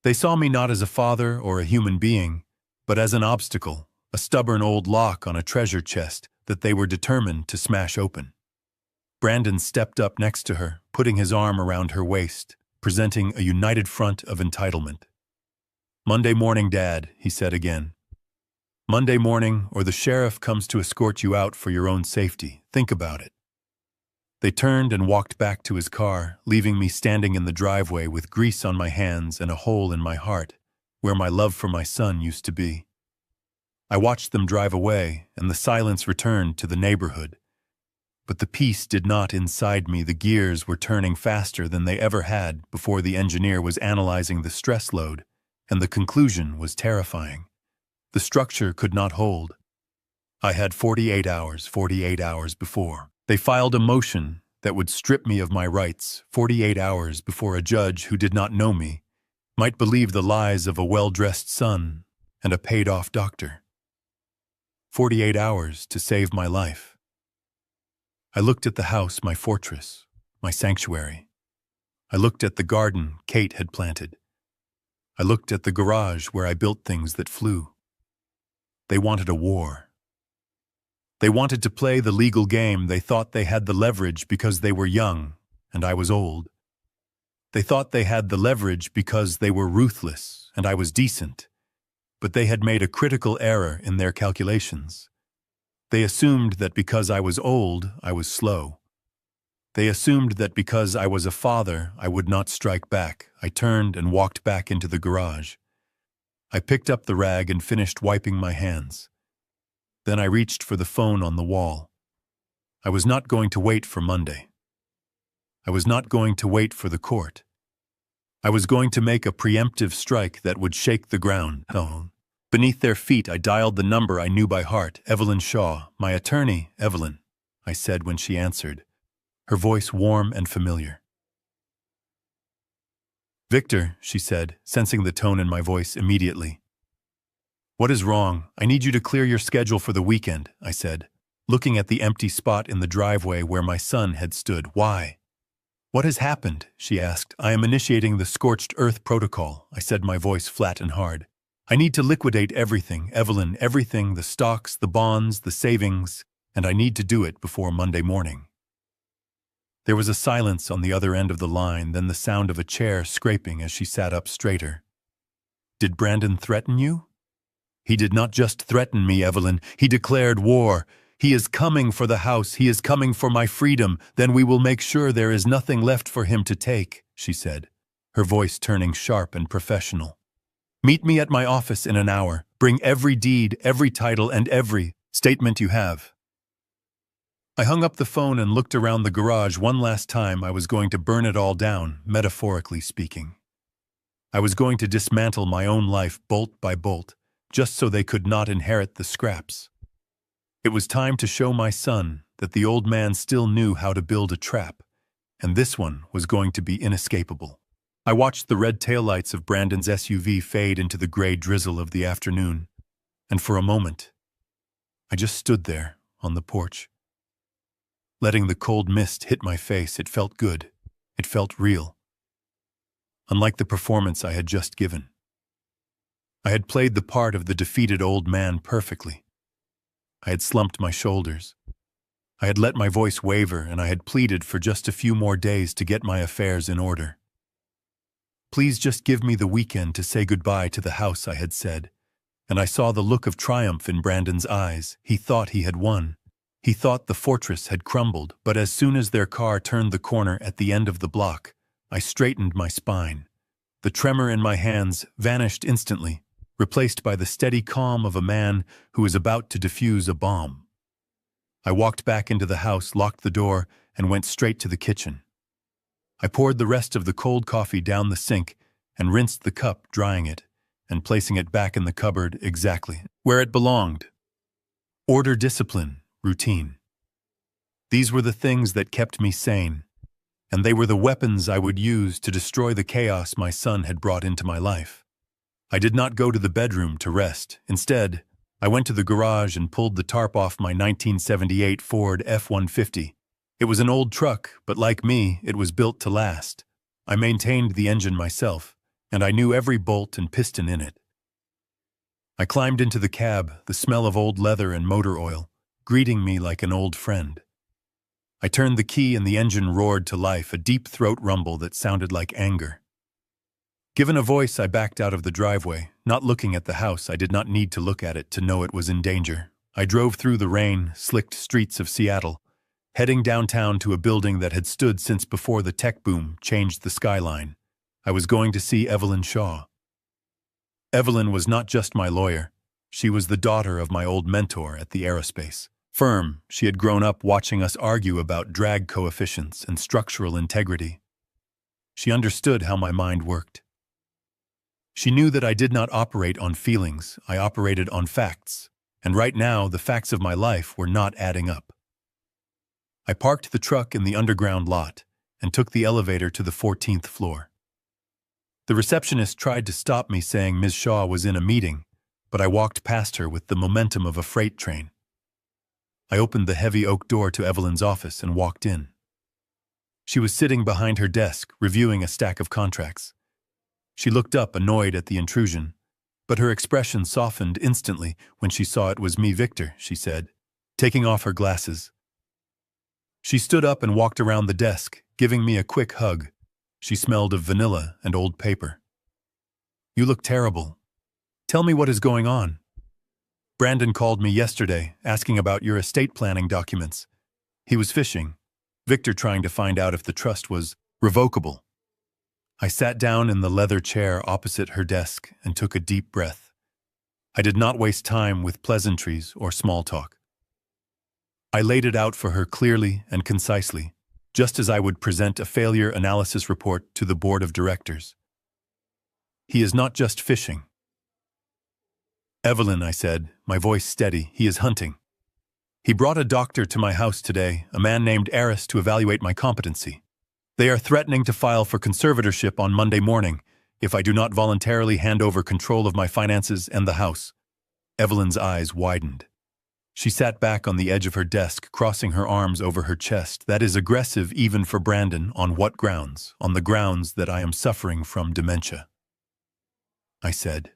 They saw me not as a father or a human being, but as an obstacle, a stubborn old lock on a treasure chest that they were determined to smash open. Brandon stepped up next to her, putting his arm around her waist, presenting a united front of entitlement. Monday morning, Dad, he said again. Monday morning, or the sheriff comes to escort you out for your own safety. Think about it. They turned and walked back to his car, leaving me standing in the driveway with grease on my hands and a hole in my heart, where my love for my son used to be. I watched them drive away, and the silence returned to the neighborhood. But the peace did not inside me. The gears were turning faster than they ever had before. The engineer was analyzing the stress load, and the conclusion was terrifying. The structure could not hold. I had 48 hours before. They filed a motion that would strip me of my rights 48 hours before a judge who did not know me might believe the lies of a well-dressed son and a paid-off doctor. 48 hours to save my life. I looked at the house, my fortress, my sanctuary. I looked at the garden Kate had planted. I looked at the garage where I built things that flew. They wanted a war. They wanted to play the legal game. They thought they had the leverage because they were young and I was old. They thought they had the leverage because they were ruthless and I was decent. But they had made a critical error in their calculations. They assumed that because I was old, I was slow. They assumed that because I was a father, I would not strike back. I turned and walked back into the garage. I picked up the rag and finished wiping my hands. Then I reached for the phone on the wall. I was not going to wait for Monday. I was not going to wait for the court. I was going to make a preemptive strike that would shake the ground. Beneath their feet, I dialed the number I knew by heart. Evelyn Shaw, my attorney, Evelyn, I said when she answered, her voice warm and familiar. Victor, she said, sensing the tone in my voice immediately. What is wrong? I need you to clear your schedule for the weekend, I said, looking at the empty spot in the driveway where my son had stood. Why? What has happened? She asked. I am initiating the scorched earth protocol, I said, my voice flat and hard. I need to liquidate everything, Evelyn, everything, the stocks, the bonds, the savings, and I need to do it before Monday morning. There was a silence on the other end of the line, then the sound of a chair scraping as she sat up straighter. Did Brandon threaten you? He did not just threaten me, Evelyn. He declared war. He is coming for the house. He is coming for my freedom. Then we will make sure there is nothing left for him to take, she said, her voice turning sharp and professional. Meet me at my office in an hour. Bring every deed, every title, and every statement you have. I hung up the phone and looked around the garage one last time. I was going to burn it all down, metaphorically speaking. I was going to dismantle my own life bolt by bolt, just so they could not inherit the scraps. It was time to show my son that the old man still knew how to build a trap, and this one was going to be inescapable. I watched the red taillights of Brandon's SUV fade into the gray drizzle of the afternoon, and for a moment, I just stood there on the porch. Letting the cold mist hit my face, it felt good. It felt real. Unlike the performance I had just given. I had played the part of the defeated old man perfectly. I had slumped my shoulders. I had let my voice waver, and I had pleaded for just a few more days to get my affairs in order. Please just give me the weekend to say goodbye to the house, I had said, and I saw the look of triumph in Brandon's eyes. He thought he had won. He thought the fortress had crumbled, but as soon as their car turned the corner at the end of the block, I straightened my spine. The tremor in my hands vanished instantly, replaced by the steady calm of a man who is about to defuse a bomb. I walked back into the house, locked the door, and went straight to the kitchen. I poured the rest of the cold coffee down the sink and rinsed the cup, drying it and placing it back in the cupboard exactly where it belonged. Order, discipline, routine. These were the things that kept me sane, and they were the weapons I would use to destroy the chaos my son had brought into my life. I did not go to the bedroom to rest. Instead, I went to the garage and pulled the tarp off my 1978 Ford F-150. It was an old truck, but like me, it was built to last. I maintained the engine myself, and I knew every bolt and piston in it. I climbed into the cab, the smell of old leather and motor oil, greeting me like an old friend. I turned the key and the engine roared to life, a deep throat rumble that sounded like anger. Given a voice, I backed out of the driveway. Not looking at the house, I did not need to look at it to know it was in danger. I drove through the rain, slicked streets of Seattle, heading downtown to a building that had stood since before the tech boom changed the skyline. I was going to see Evelyn Shaw. Evelyn was not just my lawyer. She was the daughter of my old mentor at the aerospace firm. She had grown up watching us argue about drag coefficients and structural integrity. She understood how my mind worked. She knew that I did not operate on feelings, I operated on facts, and right now the facts of my life were not adding up. I parked the truck in the underground lot and took the elevator to the 14th floor. The receptionist tried to stop me, saying Ms. Shaw was in a meeting, but I walked past her with the momentum of a freight train. I opened the heavy oak door to Evelyn's office and walked in. She was sitting behind her desk, reviewing a stack of contracts. She looked up, annoyed at the intrusion, but her expression softened instantly when she saw it was me. Victor, she said, taking off her glasses. She stood up and walked around the desk, giving me a quick hug. She smelled of vanilla and old paper. You look terrible. Tell me what is going on. Brandon called me yesterday, asking about your estate planning documents. He was fishing, Victor trying to find out if the trust was revocable. I sat down in the leather chair opposite her desk and took a deep breath. I did not waste time with pleasantries or small talk. I laid it out for her clearly and concisely. just as I would present a failure analysis report to the board of directors. He is not just fishing. Evelyn, I said, my voice steady, he is hunting. He brought a doctor to my house today, a man named Eris, to evaluate my competency. They are threatening to file for conservatorship on Monday morning if I do not voluntarily hand over control of my finances and the house. Evelyn's eyes widened. She sat back on the edge of her desk, crossing her arms over her chest. That is aggressive even for Brandon. On what grounds? On the grounds that I am suffering from dementia, I said,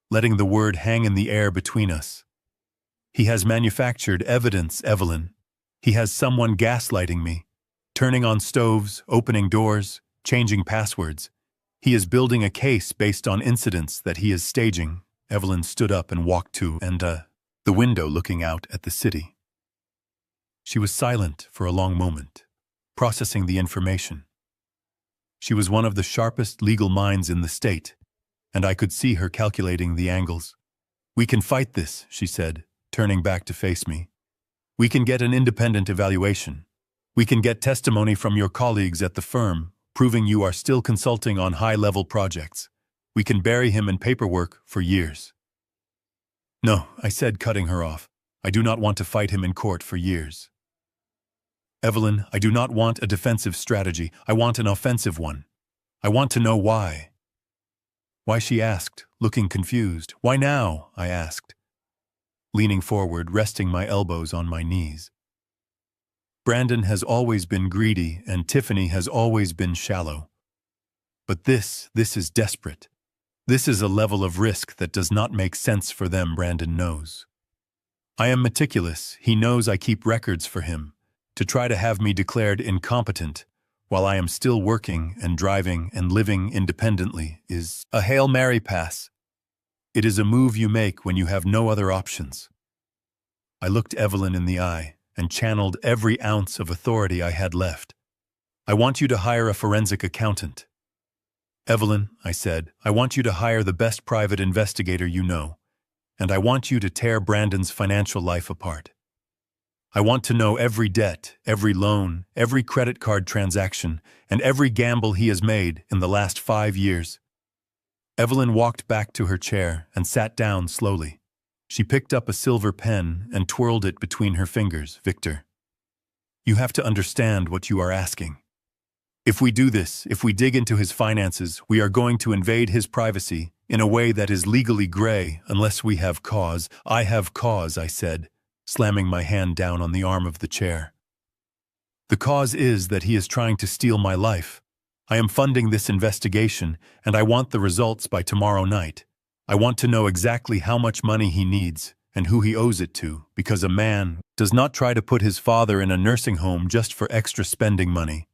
letting the word hang in the air between us. He has manufactured evidence, Evelyn. He has someone gaslighting me, turning on stoves, opening doors, changing passwords. He is building a case based on incidents that he is staging. Evelyn stood up and walked to the window looking out at the city. She was silent for a long moment, processing the information. She was one of the sharpest legal minds in the state, and I could see her calculating the angles. We can fight this, she said, turning back to face me. We can get an independent evaluation. We can get testimony from your colleagues at the firm, proving you are still consulting on high-level projects. We can bury him in paperwork for years. No, I said, cutting her off. I do not want to fight him in court for years. Evelyn, I do not want a defensive strategy. I want an offensive one. I want to know why. Why, she asked, looking confused. Why now? I asked, leaning forward, resting my elbows on my knees. Brandon has always been greedy, and Tiffany has always been shallow. But this is desperate. This is a level of risk that does not make sense for them, Brandon knows. I am meticulous. He knows I keep records for him. To try to have me declared incompetent while I am still working and driving and living independently is a Hail Mary pass. It is a move you make when you have no other options. I looked Evelyn in the eye and channeled every ounce of authority I had left. I want you to hire a forensic accountant. Evelyn, I said, I want you to hire the best private investigator you know, and I want you to tear Brandon's financial life apart. I want to know every debt, every loan, every credit card transaction, and every gamble he has made in the last 5 years. Evelyn walked back to her chair and sat down slowly. She picked up a silver pen and twirled it between her fingers. Victor, you have to understand what you are asking. If we do this, if we dig into his finances, we are going to invade his privacy in a way that is legally gray unless we have cause. I have cause, I said, slamming my hand down on the arm of the chair. The cause is that he is trying to steal my life. I am funding this investigation, and I want the results by tomorrow night. I want to know exactly how much money he needs and who he owes it to, because a man does not try to put his father in a nursing home just for extra spending money.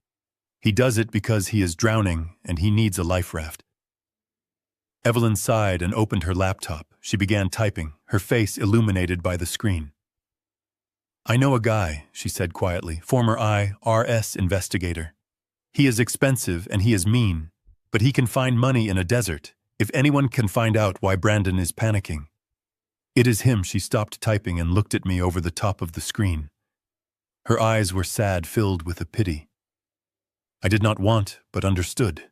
He does it because he is drowning and he needs a life raft. Evelyn sighed and opened her laptop. She began typing, her face illuminated by the screen. I know a guy, she said quietly, former IRS investigator. He is expensive and he is mean, but he can find money in a desert if anyone can find out why Brandon is panicking. It is him. She stopped typing and looked at me over the top of the screen. Her eyes were sad, filled with a pity. I did not want, but understood.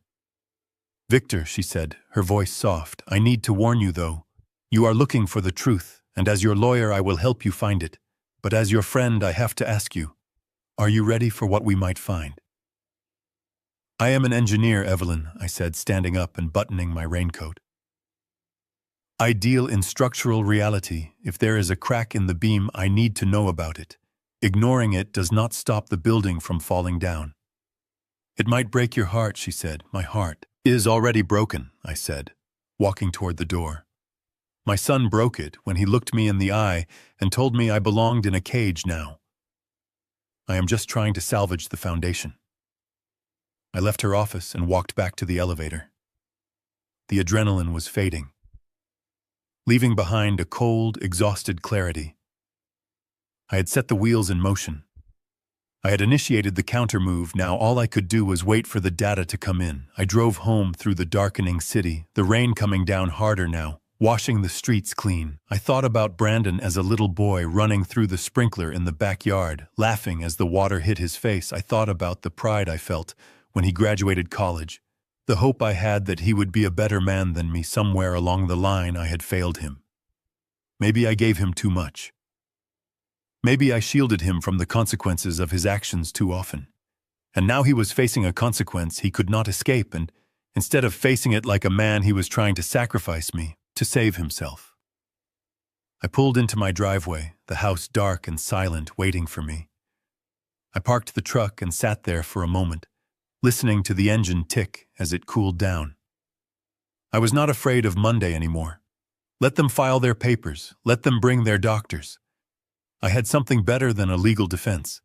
Victor, she said, her voice soft, I need to warn you though. You are looking for the truth, and as your lawyer I will help you find it. But as your friend I have to ask you, are you ready for what we might find? I am an engineer, Evelyn, I said, standing up and buttoning my raincoat. I deal in structural reality. If there is a crack in the beam, I need to know about it. Ignoring it does not stop the building from falling down. It might break your heart, she said. My heart is already broken, I said, walking toward the door. My son broke it when he looked me in the eye and told me I belonged in a cage now. I am just trying to salvage the foundation. I left her office and walked back to the elevator. The adrenaline was fading, leaving behind a cold, exhausted clarity. I had set the wheels in motion. I had initiated the counter-move. Now all I could do was wait for the data to come in. I drove home through the darkening city, the rain coming down harder now, washing the streets clean. I thought about Brandon as a little boy running through the sprinkler in the backyard, laughing as the water hit his face. I thought about the pride I felt when he graduated college, the hope I had that he would be a better man than me. Somewhere along the line I had failed him. Maybe I gave him too much. Maybe I shielded him from the consequences of his actions too often. And now he was facing a consequence he could not escape, and instead of facing it like a man, he was trying to sacrifice me to save himself. I pulled into my driveway, the house dark and silent, waiting for me. I parked the truck and sat there for a moment, listening to the engine tick as it cooled down. I was not afraid of Monday anymore. Let them file their papers. Let them bring their doctors. I had something better than a legal defense.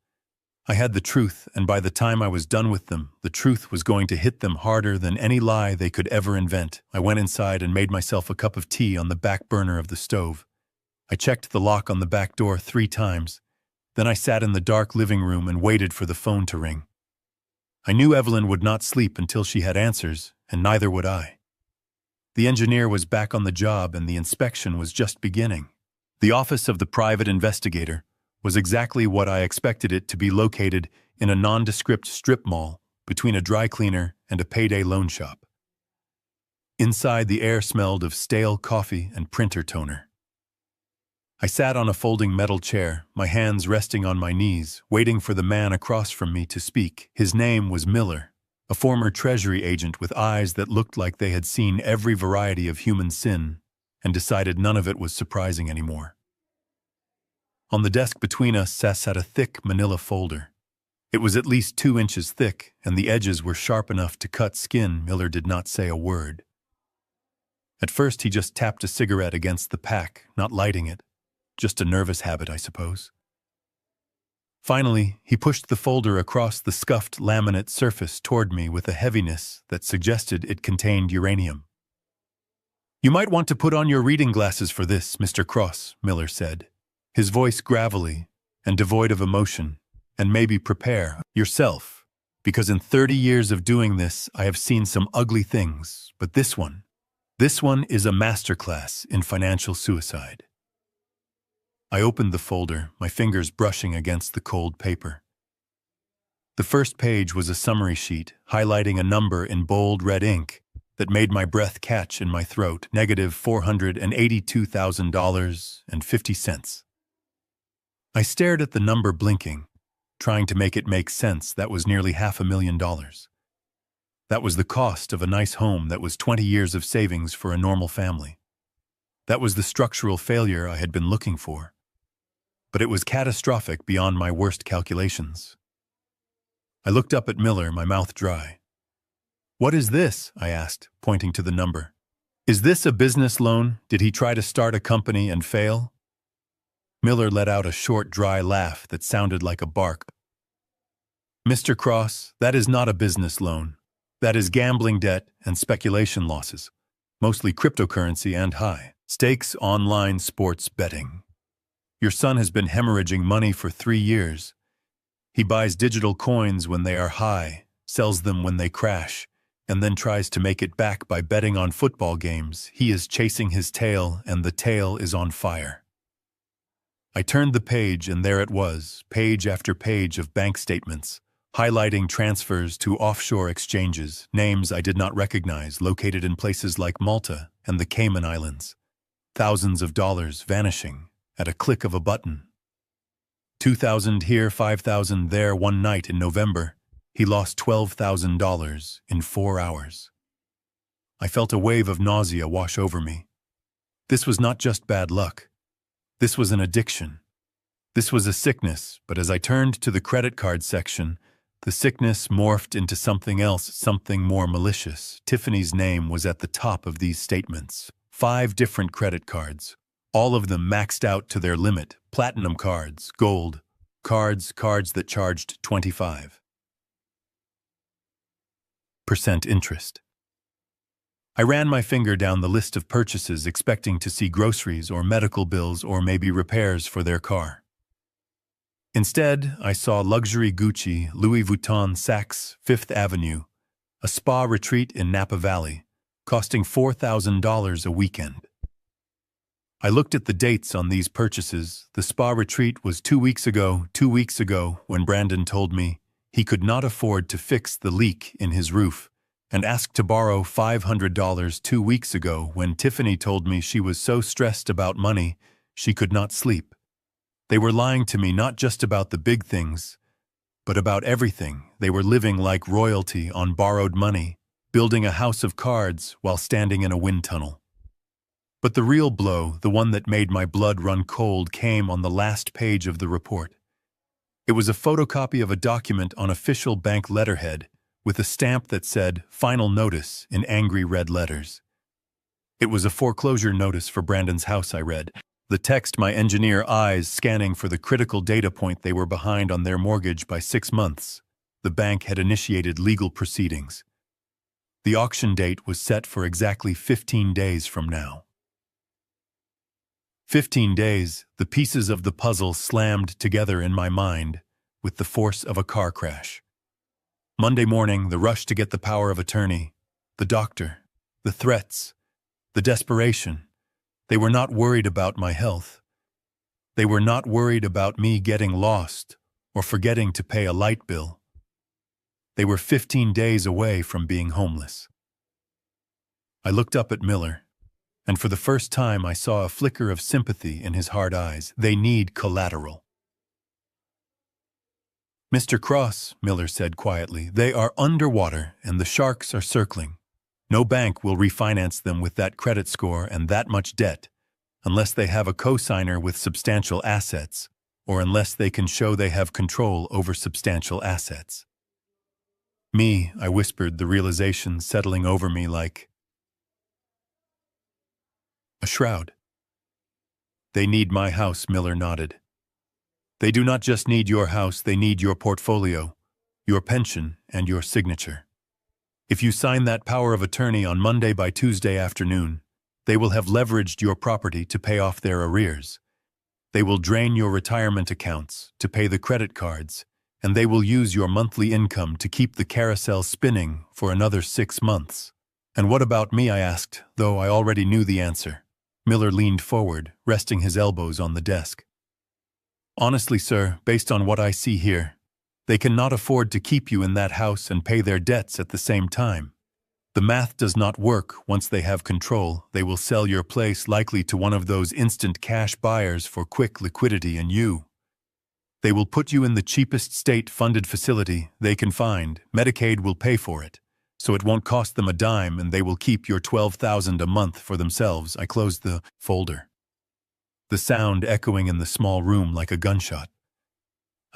I had the truth, and by the time I was done with them, the truth was going to hit them harder than any lie they could ever invent. I went inside and made myself a cup of tea on the back burner of the stove. I checked the lock on the back door 3 times. Then I sat in the dark living room and waited for the phone to ring. I knew Evelyn would not sleep until she had answers, and neither would I. The engineer was back on the job and the inspection was just beginning. The office of the private investigator was exactly what I expected it to be, located in a nondescript strip mall between a dry cleaner and a payday loan shop. Inside, the air smelled of stale coffee and printer toner. I sat on a folding metal chair, my hands resting on my knees, waiting for the man across from me to speak. His name was Miller, a former Treasury agent with eyes that looked like they had seen every variety of human sin and decided none of it was surprising anymore. On the desk between us sat a thick manila folder. It was at least 2 inches thick, and the edges were sharp enough to cut skin. Miller did not say a word. At first, he just tapped a cigarette against the pack, not lighting it. Just a nervous habit, I suppose. Finally, he pushed the folder across the scuffed laminate surface toward me with a heaviness that suggested it contained uranium. "You might want to put on your reading glasses for this, Mr. Cross," Miller said, his voice gravelly and devoid of emotion, "and maybe prepare yourself, because in 30 years of doing this, I have seen some ugly things, but this one is a masterclass in financial suicide." I opened the folder, my fingers brushing against the cold paper. The first page was a summary sheet, highlighting a number in bold red ink that made my breath catch in my throat: $482,000.50. I stared at the number, blinking, trying to make it make sense. That was nearly $500,000. That was the cost of a nice home. That was 20 years of savings for a normal family. That was the structural failure I had been looking for. But it was catastrophic beyond my worst calculations. I looked up at Miller, my mouth dry. "What is this?" I asked, pointing to the number. "Is this a business loan? Did he try to start a company and fail?" Miller let out a short, dry laugh that sounded like a bark. "Mr. Cross, that is not a business loan. That is gambling debt and speculation losses, mostly cryptocurrency and high-stakes online sports betting. Your son has been hemorrhaging money for 3 years. He buys digital coins when they are high, sells them when they crash, and then tries to make it back by betting on football games. He is chasing his tail, and the tail is on fire." I turned the page, and there it was, page after page of bank statements, highlighting transfers to offshore exchanges, names I did not recognize, located in places like Malta and the Cayman Islands. Thousands of dollars vanishing at a click of a button. 2,000 here, 5,000 there. One night in November, he lost $12,000 in 4 hours. I felt a wave of nausea wash over me. This was not just bad luck. This was an addiction. This was a sickness, but as I turned to the credit card section, the sickness morphed into something else, something more malicious. Tiffany's name was at the top of these statements. 5 different credit cards, all of them maxed out to their limit. Platinum cards, gold cards, cards that charged 25% interest. I ran my finger down the list of purchases, expecting to see groceries or medical bills or maybe repairs for their car. Instead, I saw luxury Gucci, Louis Vuitton, Saks, Fifth Avenue, a spa retreat in Napa Valley, costing $4,000 a weekend. I looked at the dates on these purchases. The spa retreat was 2 weeks ago when Brandon told me he could not afford to fix the leak in his roof, and asked to borrow $500 2 weeks ago when Tiffany told me she was so stressed about money she could not sleep. They were lying to me not just about the big things, but about everything. They were living like royalty on borrowed money, building a house of cards while standing in a wind tunnel. But the real blow, the one that made my blood run cold, came on the last page of the report. It was a photocopy of a document on official bank letterhead with a stamp that said "Final Notice" in angry red letters. It was a foreclosure notice for Brandon's house, I read. The text, my engineer eyes scanning for the critical data point: they were behind on their mortgage by 6 months. The bank had initiated legal proceedings. The auction date was set for exactly 15 days from now. 15 days, the pieces of the puzzle slammed together in my mind with the force of a car crash. Monday morning, the rush to get the power of attorney, the doctor, the threats, the desperation. They were not worried about my health. They were not worried about me getting lost or forgetting to pay a light bill. They were 15 days away from being homeless. I looked up at Miller, and for the first time I saw a flicker of sympathy in his hard eyes. They need collateral. "Mr. Cross," Miller said quietly, "they are underwater and the sharks are circling. No bank will refinance them with that credit score and that much debt, unless they have a co-signer with substantial assets, or unless they can show they have control over substantial assets." "Me," I whispered, the realization settling over me like a shroud. "They need my house," Miller nodded. "They do not just need your house, they need your portfolio, your pension, and your signature. If you sign that power of attorney on Monday, by Tuesday afternoon, they will have leveraged your property to pay off their arrears. They will drain your retirement accounts to pay the credit cards, and they will use your monthly income to keep the carousel spinning for another 6 months. And what about me?" I asked, though I already knew the answer. Miller leaned forward, resting his elbows on the desk. "Honestly, sir, based on what I see here, they cannot afford to keep you in that house and pay their debts at the same time. The math does not work. Once they have control, they will sell your place, likely to one of those instant cash buyers for quick liquidity, and they will put you in the cheapest state-funded facility they can find. Medicaid will pay for it, so it won't cost them a dime, and they will keep your $12,000 a month for themselves." I closed the folder, the sound echoing in the small room like a gunshot.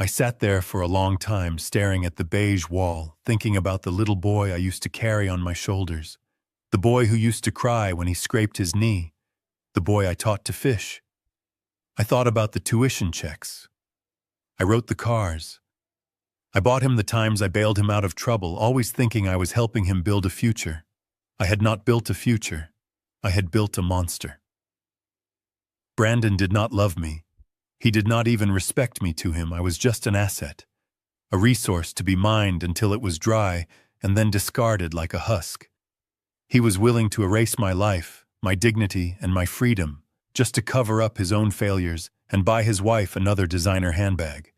I sat there for a long time, staring at the beige wall, thinking about the little boy I used to carry on my shoulders, the boy who used to cry when he scraped his knee, the boy I taught to fish. I thought about the tuition checks. I wrote the cars. I bought him the times I bailed him out of trouble, always thinking I was helping him build a future. I had not built a future. I had built a monster. Brandon did not love me. He did not even respect me. To him, I was just an asset, a resource to be mined until it was dry and then discarded like a husk. He was willing to erase my life, my dignity, and my freedom, just to cover up his own failures and buy his wife another designer handbag.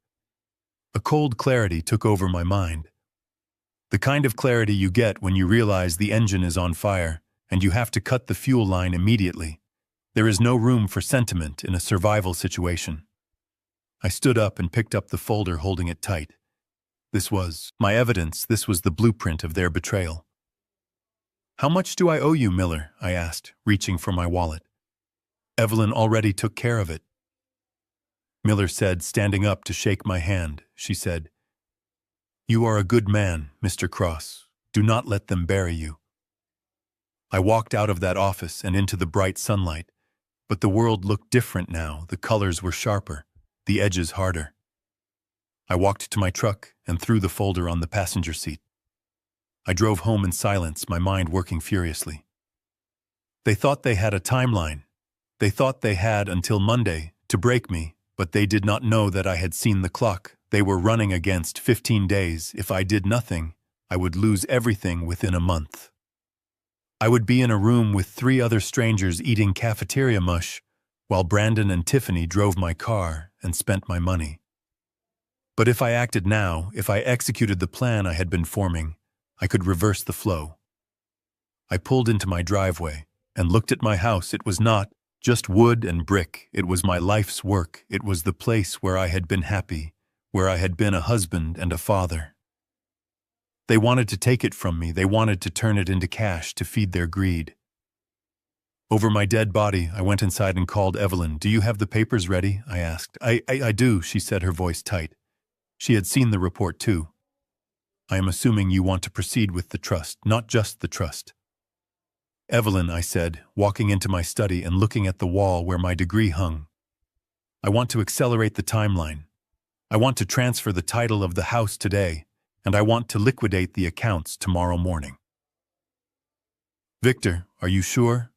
A cold clarity took over my mind. The kind of clarity you get when you realize the engine is on fire and you have to cut the fuel line immediately. There is no room for sentiment in a survival situation. I stood up and picked up the folder, holding it tight. This was my evidence. This was the blueprint of their betrayal. "How much do I owe you, Miller?" I asked, reaching for my wallet. "Evelyn already took care of it," Miller said, standing up to shake my hand. She said, "You are a good man, Mr. Cross. Do not let them bury you." I walked out of that office and into the bright sunlight, but the world looked different now. The colors were sharper, the edges harder. I walked to my truck and threw the folder on the passenger seat. I drove home in silence, my mind working furiously. They thought they had a timeline. They thought they had until Monday to break me, but they did not know that I had seen the clock. They were running against 15 days. If I did nothing, I would lose everything within a month. I would be in a room with 3 other strangers eating cafeteria mush, while Brandon and Tiffany drove my car and spent my money. But if I acted now, if I executed the plan I had been forming, I could reverse the flow. I pulled into my driveway and looked at my house. It was not just wood and brick. It was my life's work. It was the place where I had been happy, where I had been a husband and a father. They wanted to take it from me. They wanted to turn it into cash to feed their greed. Over my dead body, I went inside and called Evelyn. "Do you have the papers ready?" I asked. I do, she said, her voice tight. She had seen the report too. "I am assuming you want to proceed with the trust, not just the trust." "Evelyn," I said, walking into my study and looking at the wall where my degree hung. "I want to accelerate the timeline. I want to transfer the title of the house today, and I want to liquidate the accounts tomorrow morning." "Victor, are you sure?"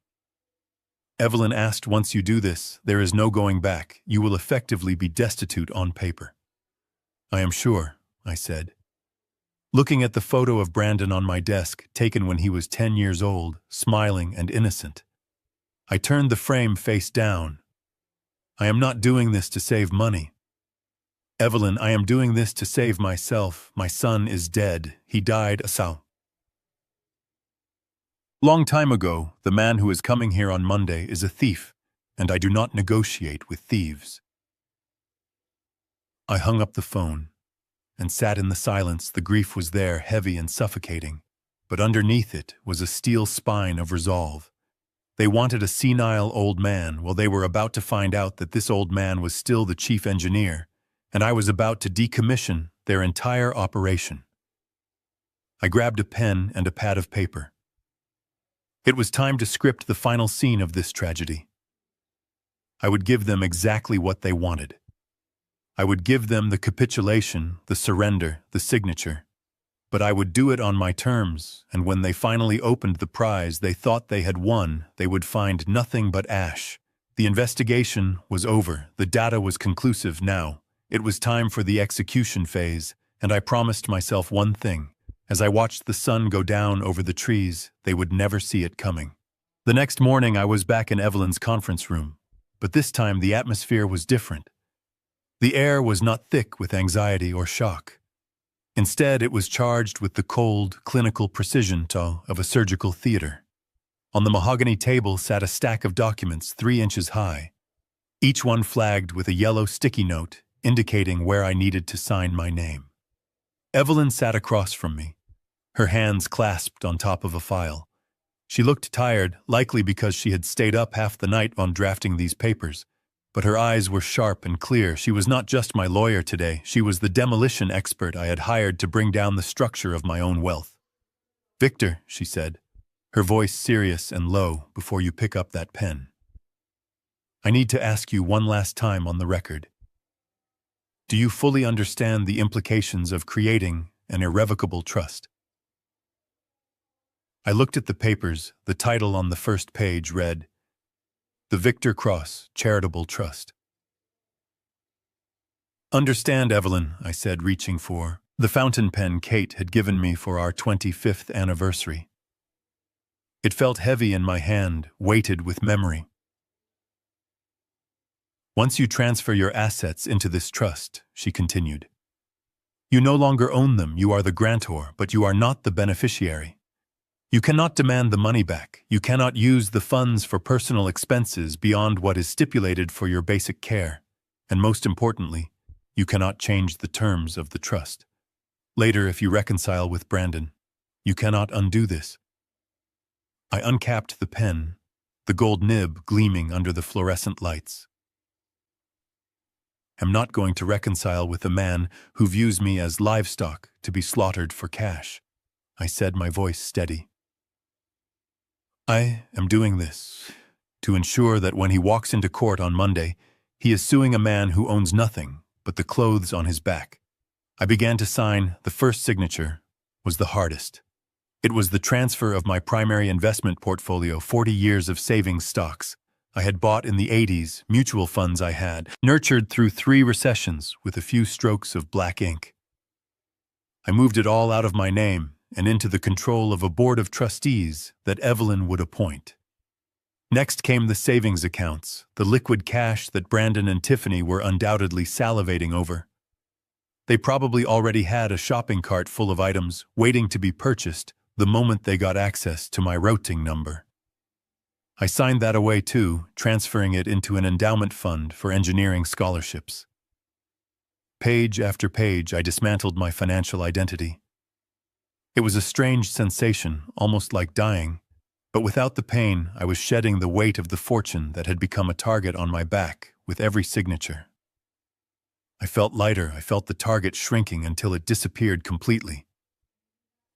Evelyn asked. "Once you do this, there is no going back. You will effectively be destitute on paper." "I am sure," I said. Looking at the photo of Brandon on my desk, taken when he was 10 years old, smiling and innocent, I turned the frame face down. "I am not doing this to save money. Evelyn, I am doing this to save myself. My son is dead. He died a long time ago. The man who is coming here on Monday is a thief, and I do not negotiate with thieves." I hung up the phone and sat in the silence. The grief was there, heavy and suffocating, but underneath it was a steel spine of resolve. They wanted a senile old man. Well, they were about to find out that this old man was still the chief engineer, and I was about to decommission their entire operation. I grabbed a pen and a pad of paper. It was time to script the final scene of this tragedy. I would give them exactly what they wanted. I would give them the capitulation, the surrender, the signature. But I would do it on my terms, and when they finally opened the prize they thought they had won, they would find nothing but ash. The investigation was over. The data was conclusive now. It was time for the execution phase, and I promised myself one thing. As I watched the sun go down over the trees, they would never see it coming. The next morning I was back in Evelyn's conference room, but this time the atmosphere was different. The air was not thick with anxiety or shock. Instead, it was charged with the cold, clinical precision of a surgical theater. On the mahogany table sat a stack of documents 3 inches high, each one flagged with a yellow sticky note indicating where I needed to sign my name. Evelyn sat across from me, her hands clasped on top of a file. She looked tired, likely because she had stayed up half the night on drafting these papers. But her eyes were sharp and clear. She was not just my lawyer today. She was the demolition expert I had hired to bring down the structure of my own wealth. "Victor," she said, her voice serious and low, "before you pick up that pen, I need to ask you one last time on the record. Do you fully understand the implications of creating an irrevocable trust?" I looked at the papers. The title on the first page read, "The Victor Cross Charitable Trust." "Understand, Evelyn," I said, reaching for the fountain pen Kate had given me for our 25th anniversary. It felt heavy in my hand, weighted with memory. "Once you transfer your assets into this trust," she continued, "you no longer own them. You are the grantor, but you are not the beneficiary. You cannot demand the money back. You cannot use the funds for personal expenses beyond what is stipulated for your basic care. And most importantly, you cannot change the terms of the trust. Later, if you reconcile with Brandon, you cannot undo this." I uncapped the pen, the gold nib gleaming under the fluorescent lights. "I'm not going to reconcile with a man who views me as livestock to be slaughtered for cash," I said, my voice steady. "I am doing this to ensure that when he walks into court on Monday, he is suing a man who owns nothing but the clothes on his back." I began to sign. The first signature was the hardest. It was the transfer of my primary investment portfolio, 40 years of savings stocks I had bought in the 80s, mutual funds I had nurtured through 3 recessions with a few strokes of black ink. I moved it all out of my name and into the control of a board of trustees that Evelyn would appoint. Next came the savings accounts, the liquid cash that Brandon and Tiffany were undoubtedly salivating over. They probably already had a shopping cart full of items waiting to be purchased the moment they got access to my routing number. I signed that away too, transferring it into an endowment fund for engineering scholarships. Page after page, I dismantled my financial identity. It was a strange sensation, almost like dying, but without the pain, I was shedding the weight of the fortune that had become a target on my back with every signature. I felt lighter. I felt the target shrinking until it disappeared completely.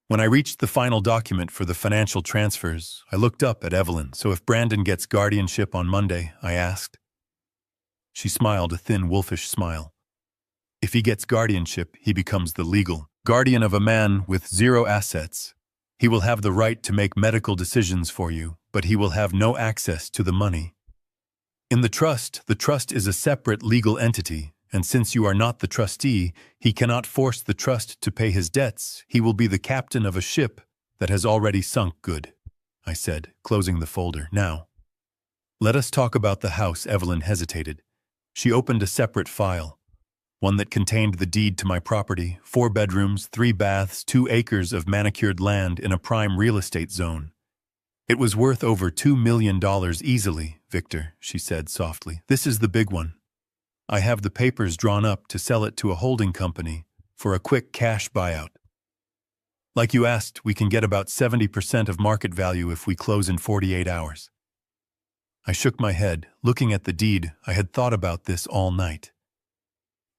When I reached the final document for the financial transfers, I looked up at Evelyn. "So if Brandon gets guardianship on Monday," I asked. She smiled a thin, wolfish smile. "If he gets guardianship, he becomes the legal guardian of a man with zero assets. He will have the right to make medical decisions for you, but he will have no access to the money. In the trust is a separate legal entity, and since you are not the trustee, he cannot force the trust to pay his debts. He will be the captain of a ship that has already sunk." "Good," I said, closing the folder. "Now, let us talk about the house." Evelyn hesitated. She opened a separate file, one that contained the deed to my property, 4 bedrooms, 3 baths, 2 acres of manicured land in a prime real estate zone. "It was worth over $2 million easily, Victor," she said softly. "This is the big one. I have the papers drawn up to sell it to a holding company for a quick cash buyout. Like you asked, we can get about 70% of market value if we close in 48 hours. I shook my head, looking at the deed. I had thought about this all night.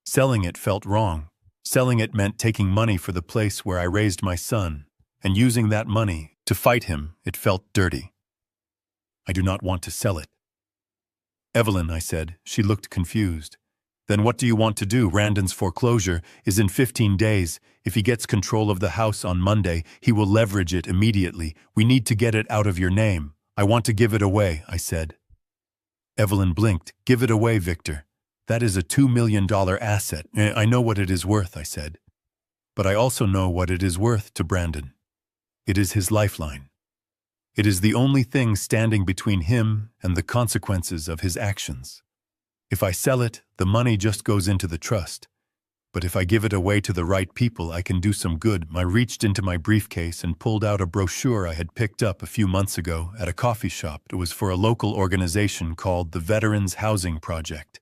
Selling it felt wrong. Selling it meant taking money for the place where I raised my son, and using that money to fight him. It felt dirty. I do not want to sell it." "Evelyn," I said. She looked confused. "Then what do you want to do? Brandon's foreclosure is in 15 days. If he gets control of the house on Monday, he will leverage it immediately. We need to get it out of your name." "I want to give it away," I said. Evelyn blinked. "Give it away, Victor. That is a $2 million asset." "I know what it is worth," I said. "But I also know what it is worth to Brandon. It is his lifeline. It is the only thing standing between him and the consequences of his actions. If I sell it, the money just goes into the trust. But if I give it away to the right people, I can do some good." I reached into my briefcase and pulled out a brochure I had picked up a few months ago at a coffee shop. It was for a local organization called the Veterans Housing Project.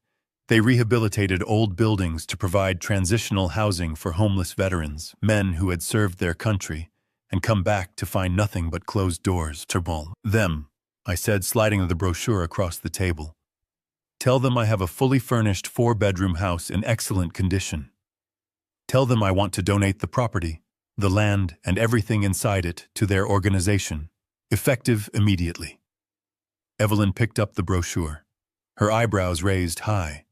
They rehabilitated old buildings to provide transitional housing for homeless veterans, men who had served their country and come back to find nothing but closed doors. "Them," I said, sliding the brochure across the table. "Tell them I have a fully furnished 4-bedroom house in excellent condition. Tell them I want to donate the property, the land, and everything inside it to their organization, effective immediately." Evelyn picked up the brochure, her eyebrows raised high.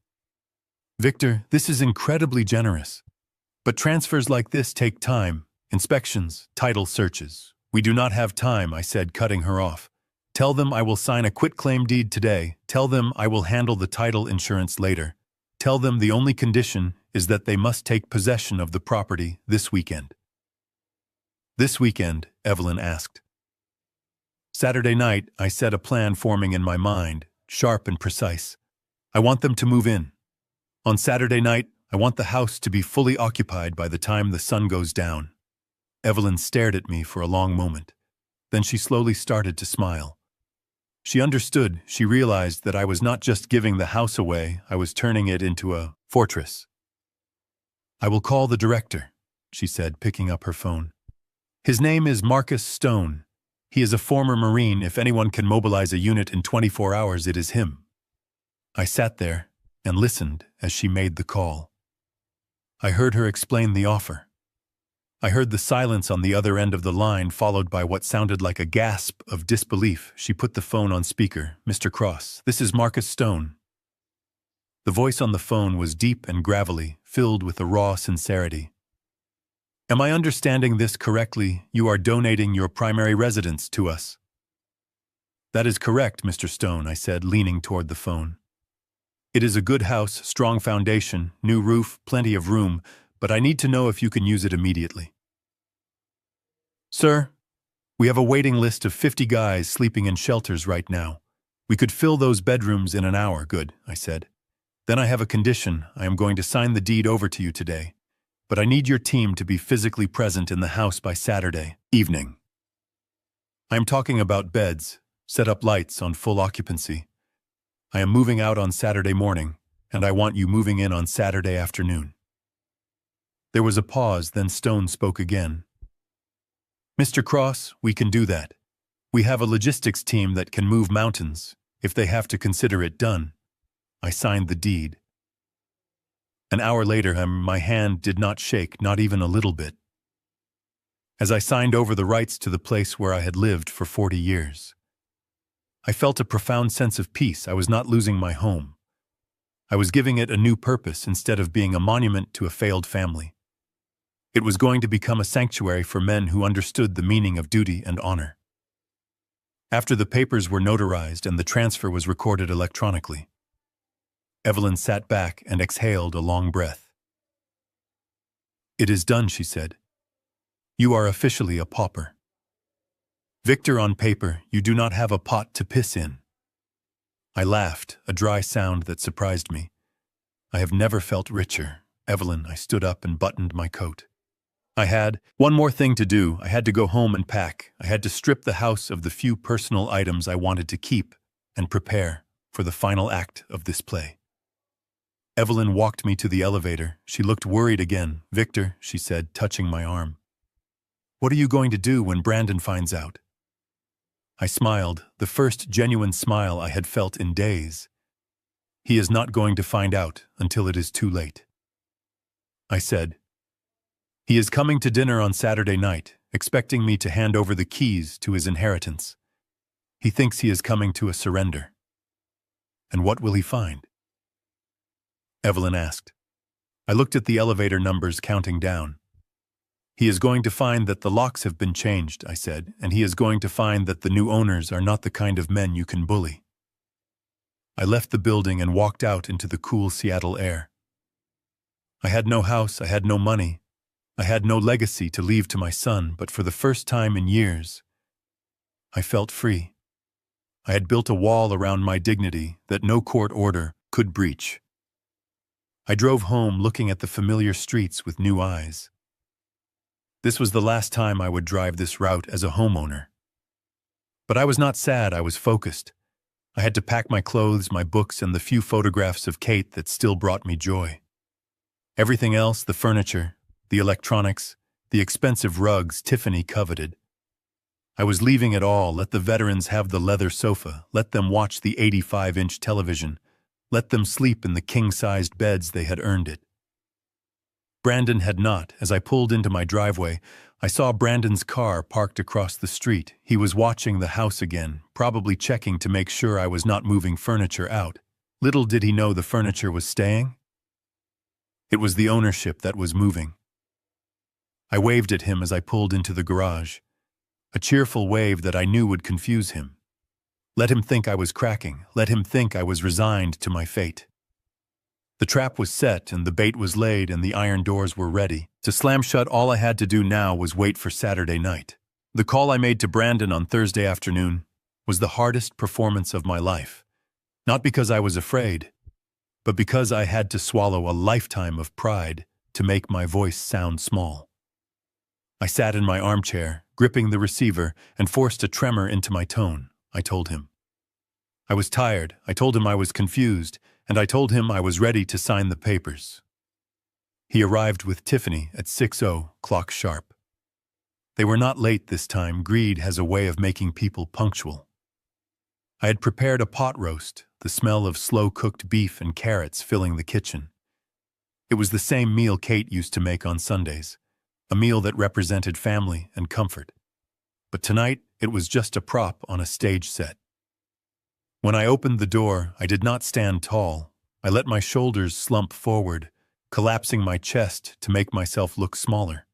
"Victor, this is incredibly generous. But transfers like this take time. Inspections, title searches. We do not have time," I said, cutting her off. "Tell them I will sign a quitclaim deed today. Tell them I will handle the title insurance later. Tell them the only condition is that they must take possession of the property this weekend." "This weekend?" Evelyn asked. "Saturday night," I said, a plan forming in my mind, sharp and precise. "I want them to move in. On Saturday night, I want the house to be fully occupied by the time the sun goes down." Evelyn stared at me for a long moment. Then she slowly started to smile. She understood. She realized that I was not just giving the house away, I was turning it into a fortress. "I will call the director," she said, picking up her phone. "His name is Marcus Stone. He is a former Marine. If anyone can mobilize a unit in 24 hours, it is him." I sat there and listened as she made the call. I heard her explain the offer. I heard the silence on the other end of the line, followed by what sounded like a gasp of disbelief. She put the phone on speaker. "Mr. Cross, this is Marcus Stone." The voice on the phone was deep and gravelly, filled with a raw sincerity. "Am I understanding this correctly? You are donating your primary residence to us?" "That is correct, Mr. Stone," I said, leaning toward the phone. "It is a good house, strong foundation, new roof, plenty of room, but I need to know if you can use it immediately." "Sir, we have a waiting list of 50 guys sleeping in shelters right now. We could fill those bedrooms in an hour, good, I said. Then I have a condition. I am going to sign the deed over to you today. But I need your team to be physically present in the house by Saturday evening. I am talking about beds, set up lights on full occupancy. I am moving out on Saturday morning, and I want you moving in on Saturday afternoon. There was a pause, then Stone spoke again. Mr. Cross, we can do that. We have a logistics team that can move mountains, if they have to consider it done. I signed the deed. An hour later, my hand did not shake, not even a little bit. As I signed over the rights to the place where I had lived for 40 years. I felt a profound sense of peace. I was not losing my home. I was giving it a new purpose instead of being a monument to a failed family. It was going to become a sanctuary for men who understood the meaning of duty and honor. After the papers were notarized and the transfer was recorded electronically, Evelyn sat back and exhaled a long breath. It is done, she said. You are officially a pauper. Victor, on paper, you do not have a pot to piss in. I laughed, a dry sound that surprised me. I have never felt richer. Evelyn, I stood up and buttoned my coat. I had one more thing to do. I had to go home and pack. I had to strip the house of the few personal items I wanted to keep and prepare for the final act of this play. Evelyn walked me to the elevator. She looked worried again. Victor, she said, touching my arm. What are you going to do when Brandon finds out? I smiled, the first genuine smile I had felt in days. He is not going to find out until it is too late. I said, he is coming to dinner on Saturday night, expecting me to hand over the keys to his inheritance. He thinks he is coming to a surrender. And what will he find? Evelyn asked. I looked at the elevator numbers counting down. He is going to find that the locks have been changed, I said, and he is going to find that the new owners are not the kind of men you can bully. I left the building and walked out into the cool Seattle air. I had no house, I had no money. I had no legacy to leave to my son, but for the first time in years, I felt free. I had built a wall around my dignity that no court order could breach. I drove home looking at the familiar streets with new eyes. This was the last time I would drive this route as a homeowner. But I was not sad, I was focused. I had to pack my clothes, my books, and the few photographs of Kate that still brought me joy. Everything else, the furniture, the electronics, the expensive rugs Tiffany coveted. I was leaving it all. Let the veterans have the leather sofa. Let them watch the 85-inch television. Let them sleep in the king-sized beds they had earned it. Brandon had not. As I pulled into my driveway, I saw Brandon's car parked across the street. He was watching the house again, probably checking to make sure I was not moving furniture out. Little did he know the furniture was staying. It was the ownership that was moving. I waved at him as I pulled into the garage, a cheerful wave that I knew would confuse him. Let him think I was cracking. Let him think I was resigned to my fate. The trap was set and the bait was laid and the iron doors were ready. To slam shut, all I had to do now was wait for Saturday night. The call I made to Brandon on Thursday afternoon was the hardest performance of my life. Not because I was afraid, but because I had to swallow a lifetime of pride to make my voice sound small. I sat in my armchair, gripping the receiver, and forced a tremor into my tone. I told him. I was tired. I told him I was confused, and I told him I was ready to sign the papers. He arrived with Tiffany at 6:00 sharp. They were not late this time. Greed has a way of making people punctual. I had prepared a pot roast, the smell of slow-cooked beef and carrots filling the kitchen. It was the same meal Kate used to make on Sundays, a meal that represented family and comfort. But tonight, it was just a prop on a stage set. When I opened the door, I did not stand tall. I let my shoulders slump forward, collapsing my chest to make myself look smaller.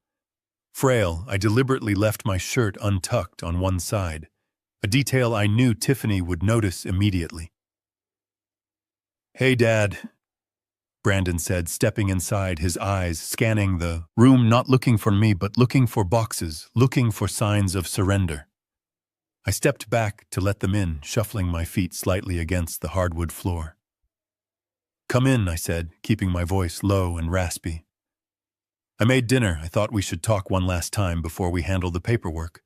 Frail, I deliberately left my shirt untucked on one side, a detail I knew Tiffany would notice immediately. "Hey, Dad," Brandon said, stepping inside, his eyes scanning the room, not looking for me but looking for boxes, looking for signs of surrender. I stepped back to let them in, shuffling my feet slightly against the hardwood floor. "Come in," I said, keeping my voice low and raspy. "I made dinner. I thought we should talk one last time before we handle the paperwork."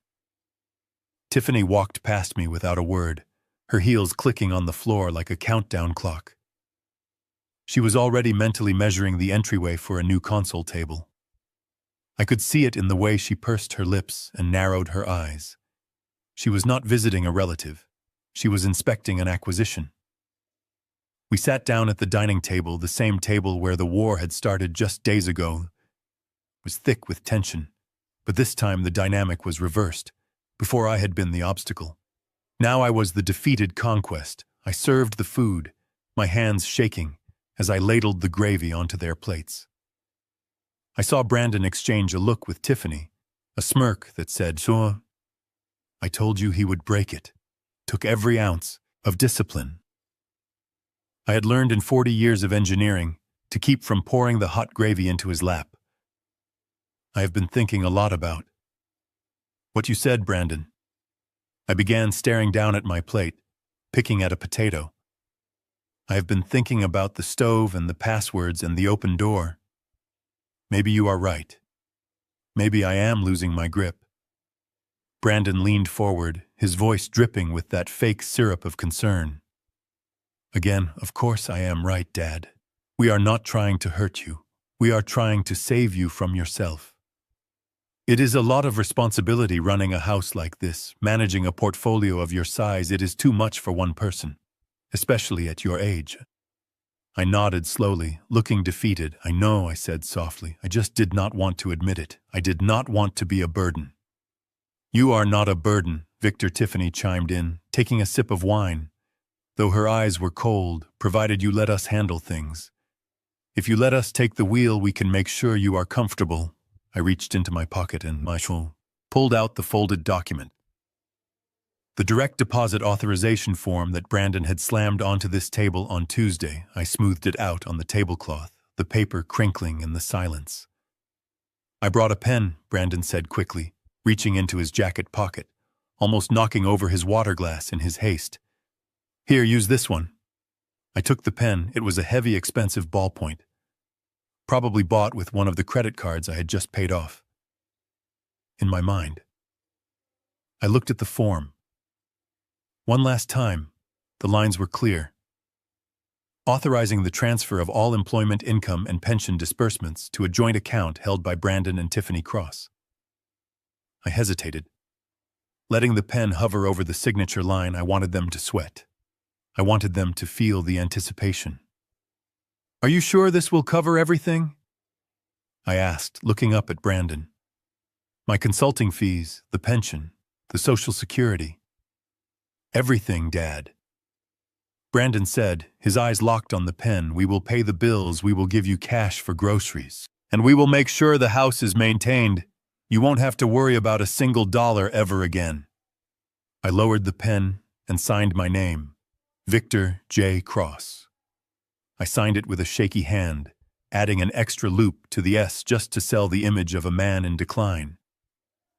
Tiffany walked past me without a word, her heels clicking on the floor like a countdown clock. She was already mentally measuring the entryway for a new console table. I could see it in the way she pursed her lips and narrowed her eyes. She was not visiting a relative. She was inspecting an acquisition. We sat down at the dining table, the same table where the war had started just days ago. It was thick with tension, but this time the dynamic was reversed. Before I had been the obstacle. Now I was the defeated conquest. I served the food, my hands shaking as I ladled the gravy onto their plates. I saw Brandon exchange a look with Tiffany, a smirk that said, "Sure, I told you he would break it." Took every ounce of discipline I had learned in 40 years of engineering to keep from pouring the hot gravy into his lap. I have been thinking a lot about what you said, Brandon. I began staring down at my plate, picking at a potato. I have been thinking about the stove and the passwords and the open door. Maybe you are right. Maybe I am losing my grip. Brandon leaned forward, his voice dripping with that fake syrup of concern. Again, of course I am right, Dad. We are not trying to hurt you. We are trying to save you from yourself. It is a lot of responsibility running a house like this, managing a portfolio of your size. It is too much for one person, especially at your age. I nodded slowly, looking defeated. I know, I said softly. I just did not want to admit it. I did not want to be a burden. You are not a burden, Victor. Tiffany chimed in, taking a sip of wine. Though her eyes were cold, provided you let us handle things. If you let us take the wheel, we can make sure you are comfortable. I reached into my pocket and pulled out the folded document. The direct deposit authorization form that Brandon had slammed onto this table on Tuesday. I smoothed it out on the tablecloth, the paper crinkling in the silence. I brought a pen, Brandon said quickly, reaching into his jacket pocket, almost knocking over his water glass in his haste. Here, use this one. I took the pen. It was a heavy, expensive ballpoint. Probably bought with one of the credit cards I had just paid off. In my mind, I looked at the form. One last time, the lines were clear. Authorizing the transfer of all employment income and pension disbursements to a joint account held by Brandon and Tiffany Cross. I hesitated. Letting the pen hover over the signature line, I wanted them to sweat. I wanted them to feel the anticipation. Are you sure this will cover everything? I asked, looking up at Brandon. My consulting fees, the pension, the Social Security. Everything, Dad. Brandon said, his eyes locked on the pen. We will pay the bills, we will give you cash for groceries, and we will make sure the house is maintained. You won't have to worry about a single dollar ever again. I lowered the pen and signed my name. Victor J. Cross. I signed it with a shaky hand, adding an extra loop to the S just to sell the image of a man in decline.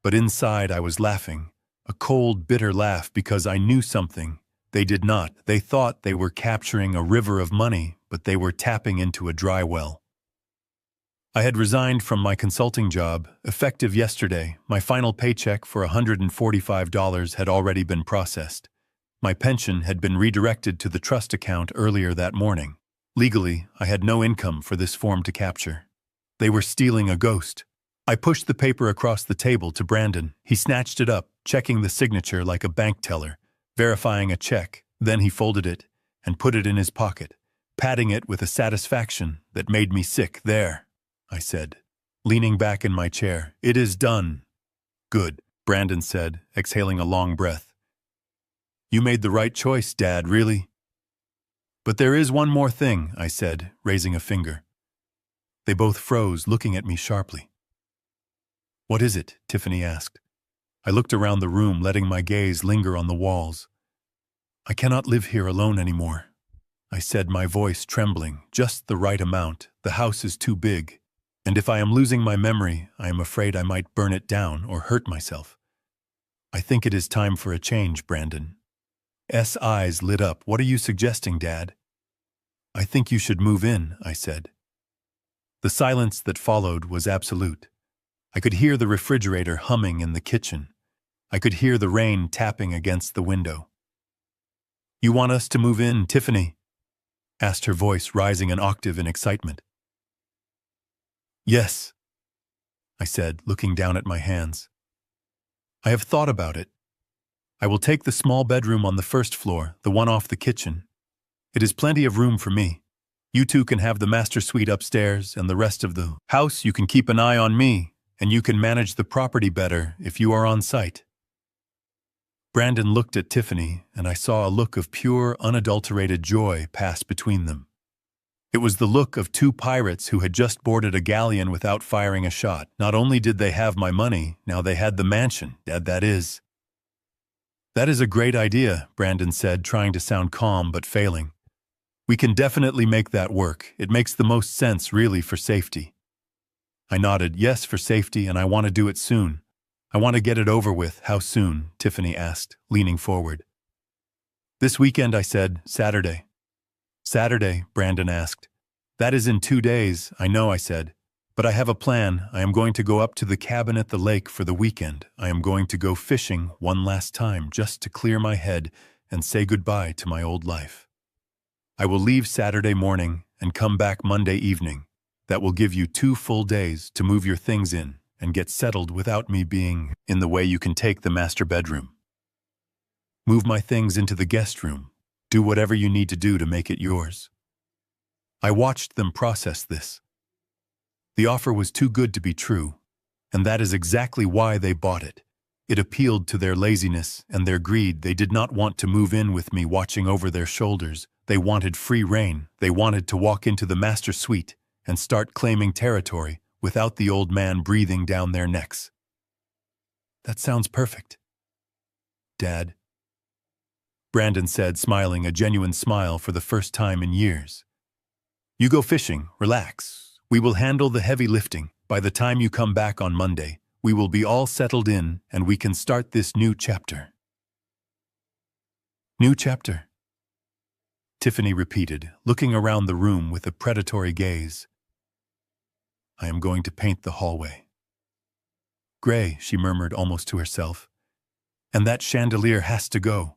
But inside I was laughing, a cold, bitter laugh, because I knew something. They did not. They thought they were capturing a river of money, but they were tapping into a dry well. I had resigned from my consulting job, effective yesterday. My final paycheck for $145 had already been processed. My pension had been redirected to the trust account earlier that morning. Legally, I had no income for this form to capture. They were stealing a ghost. I pushed the paper across the table to Brandon. He snatched it up, checking the signature like a bank teller, verifying a check. Then he folded it and put it in his pocket, patting it with a satisfaction that made me sick. There, I said, leaning back in my chair. It is done. Good, Brandon said, exhaling a long breath. You made the right choice, Dad, really. But there is one more thing, I said, raising a finger. They both froze, looking at me sharply. What is it? Tiffany asked. I looked around the room, letting my gaze linger on the walls. I cannot live here alone anymore, I said, my voice trembling, just the right amount. The house is too big, and if I am losing my memory, I am afraid I might burn it down or hurt myself. I think it is time for a change, Brandon. S. eyes lit up. What are you suggesting, Dad? I think you should move in, I said. The silence that followed was absolute. I could hear the refrigerator humming in the kitchen. I could hear the rain tapping against the window. You want us to move in, Tiffany? Asked her voice, rising an octave in excitement. Yes, I said, looking down at my hands. I have thought about it. I will take the small bedroom on the first floor, the one off the kitchen. It is plenty of room for me. You two can have the master suite upstairs, and the rest of the house you can keep an eye on me, and you can manage the property better if you are on site. Brandon looked at Tiffany, and I saw a look of pure, unadulterated joy pass between them. It was the look of two pirates who had just boarded a galleon without firing a shot. Not only did they have my money, now they had the mansion, Dad, that is. That is a great idea, Brandon said, trying to sound calm but failing. We can definitely make that work. It makes the most sense, really, for safety. I nodded, yes, for safety, and I want to do it soon. I want to get it over with. How soon? Tiffany asked, leaning forward. This weekend, I said. Saturday. Saturday, Brandon asked. That is in 2 days, I know, I said. But I have a plan. I am going to go up to the cabin at the lake for the weekend. I am going to go fishing one last time, just to clear my head and say goodbye to my old life. I will leave Saturday morning and come back Monday evening. That will give you 2 full days to move your things in and get settled without me being in the way. You can take the master bedroom. Move my things into the guest room. Do whatever you need to do to make it yours. I watched them process this. The offer was too good to be true, and that is exactly why they bought it. It appealed to their laziness and their greed. They did not want to move in with me watching over their shoulders. They wanted free rein. They wanted to walk into the master suite and start claiming territory without the old man breathing down their necks. That sounds perfect, Dad, Brandon said, smiling, a genuine smile for the first time in years. You go fishing, relax. We will handle the heavy lifting. By the time you come back on Monday, we will be all settled in and we can start this new chapter. New chapter? Tiffany repeated, looking around the room with a predatory gaze. I am going to paint the hallway. Gray, she murmured almost to herself. And that chandelier has to go.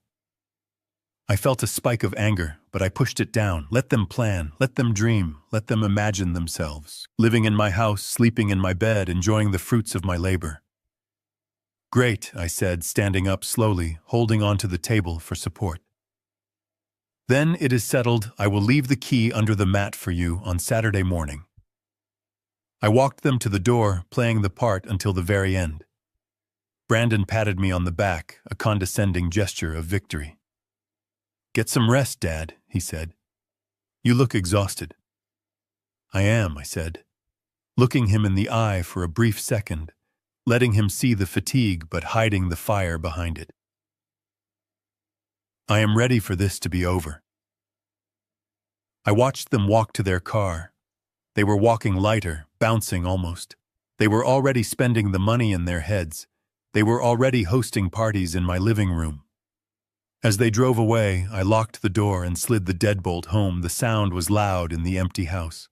I felt a spike of anger, but I pushed it down. Let them plan, let them dream, let them imagine themselves, living in my house, sleeping in my bed, enjoying the fruits of my labor. Great, I said, standing up slowly, holding onto the table for support. Then it is settled. I will leave the key under the mat for you on Saturday morning. I walked them to the door, playing the part until the very end. Brandon patted me on the back, a condescending gesture of victory. Get some rest, Dad, he said. You look exhausted. I am, I said, looking him in the eye for a brief second, letting him see the fatigue but hiding the fire behind it. I am ready for this to be over. I watched them walk to their car. They were walking lighter, bouncing almost. They were already spending the money in their heads. They were already hosting parties in my living room. As they drove away, I locked the door and slid the deadbolt home. The sound was loud in the empty house.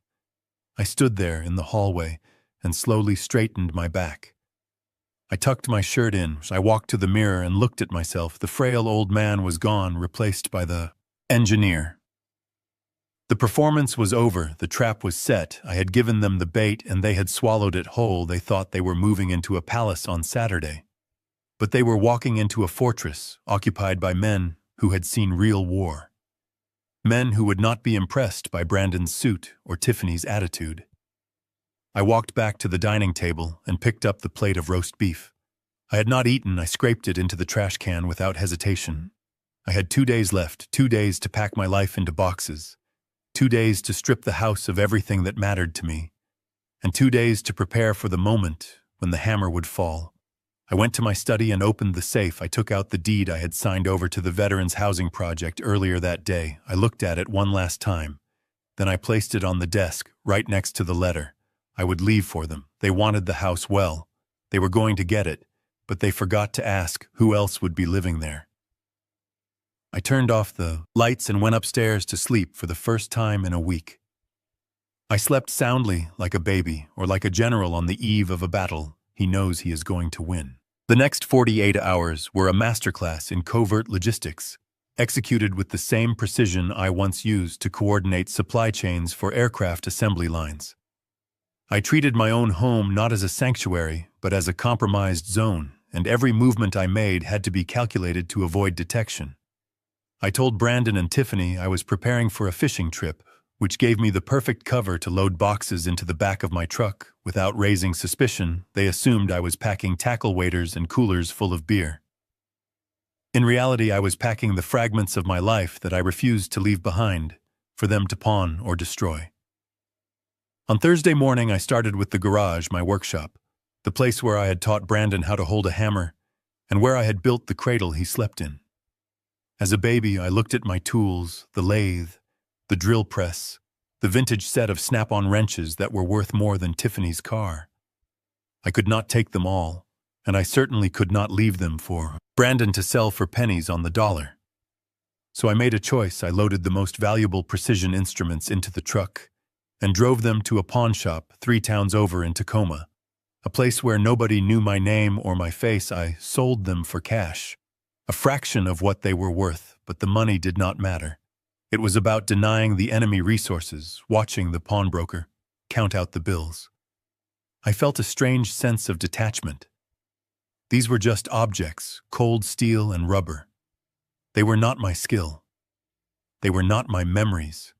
I stood there in the hallway and slowly straightened my back. I tucked my shirt in. I walked to the mirror and looked at myself. The frail old man was gone, replaced by the engineer. The performance was over. The trap was set. I had given them the bait and they had swallowed it whole. They thought they were moving into a palace on Saturday. But they were walking into a fortress occupied by men who had seen real war. Men who would not be impressed by Brandon's suit or Tiffany's attitude. I walked back to the dining table and picked up the plate of roast beef. I had not eaten. I scraped it into the trash can without hesitation. I had 2 days left, 2 days to pack my life into boxes, 2 days to strip the house of everything that mattered to me, and 2 days to prepare for the moment when the hammer would fall. I went to my study and opened the safe. I took out the deed I had signed over to the Veterans Housing Project earlier that day. I looked at it one last time. Then I placed it on the desk, right next to the letter. I would leave for them. They wanted the house well. They were going to get it. but they forgot to ask who else would be living there. I turned off the lights and went upstairs to sleep for the first time in a week. I slept soundly like a baby or like a general on the eve of a battle he knows he is going to win. The next 48 hours were a masterclass in covert logistics, executed with the same precision I once used to coordinate supply chains for aircraft assembly lines. I treated my own home not as a sanctuary, but as a compromised zone, and every movement I made had to be calculated to avoid detection. I told Brandon and Tiffany I was preparing for a fishing trip, which gave me the perfect cover to load boxes into the back of my truck. Without raising suspicion, they assumed I was packing tackle waders and coolers full of beer. In reality, I was packing the fragments of my life that I refused to leave behind, for them to pawn or destroy. On Thursday morning, I started with the garage, my workshop, the place where I had taught Brandon how to hold a hammer, and where I had built the cradle he slept in. As a baby, I looked at my tools, the lathe, the drill press, the vintage set of snap-on wrenches that were worth more than Tiffany's car. I could not take them all, and I certainly could not leave them for Brandon to sell for pennies on the dollar. So I made a choice. I loaded the most valuable precision instruments into the truck and drove them to a pawn shop 3 towns over in Tacoma, a place where nobody knew my name or my face. I sold them for cash, a fraction of what they were worth, but the money did not matter. It was about denying the enemy resources, watching the pawnbroker count out the bills. I felt a strange sense of detachment. These were just objects, cold steel and rubber. They were not my skill. They were not my memories.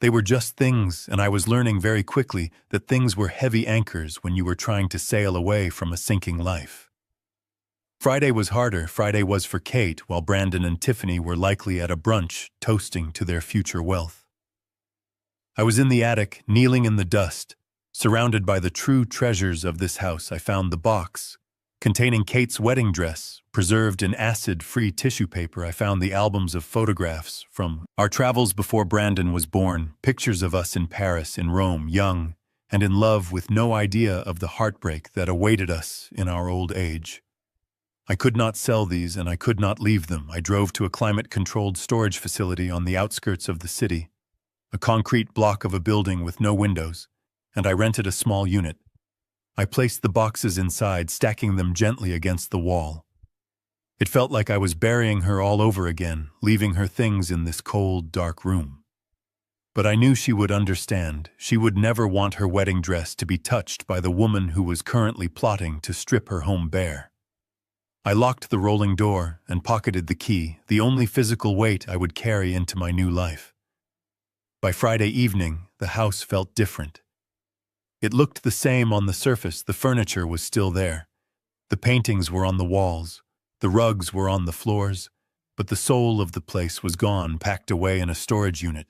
They were just things, and I was learning very quickly that things were heavy anchors when you were trying to sail away from a sinking life. Friday was harder. Friday was for Kate, while Brandon and Tiffany were likely at a brunch, toasting to their future wealth. I was in the attic, kneeling in the dust, surrounded by the true treasures of this house. I found the box containing Kate's wedding dress, preserved in acid-free tissue paper. I found the albums of photographs from our travels before Brandon was born, pictures of us in Paris, in Rome, young and in love, with no idea of the heartbreak that awaited us in our old age. I could not sell these, and I could not leave them. I drove to a climate-controlled storage facility on the outskirts of the city, a concrete block of a building with no windows, and I rented a small unit. I placed the boxes inside, stacking them gently against the wall. It felt like I was burying her all over again, leaving her things in this cold, dark room. But I knew she would understand. She would never want her wedding dress to be touched by the woman who was currently plotting to strip her home bare. I locked the rolling door and pocketed the key, the only physical weight I would carry into my new life. By Friday evening, the house felt different. It looked the same on the surface. The furniture was still there. The paintings were on the walls. The rugs were on the floors. But the soul of the place was gone, packed away in a storage unit,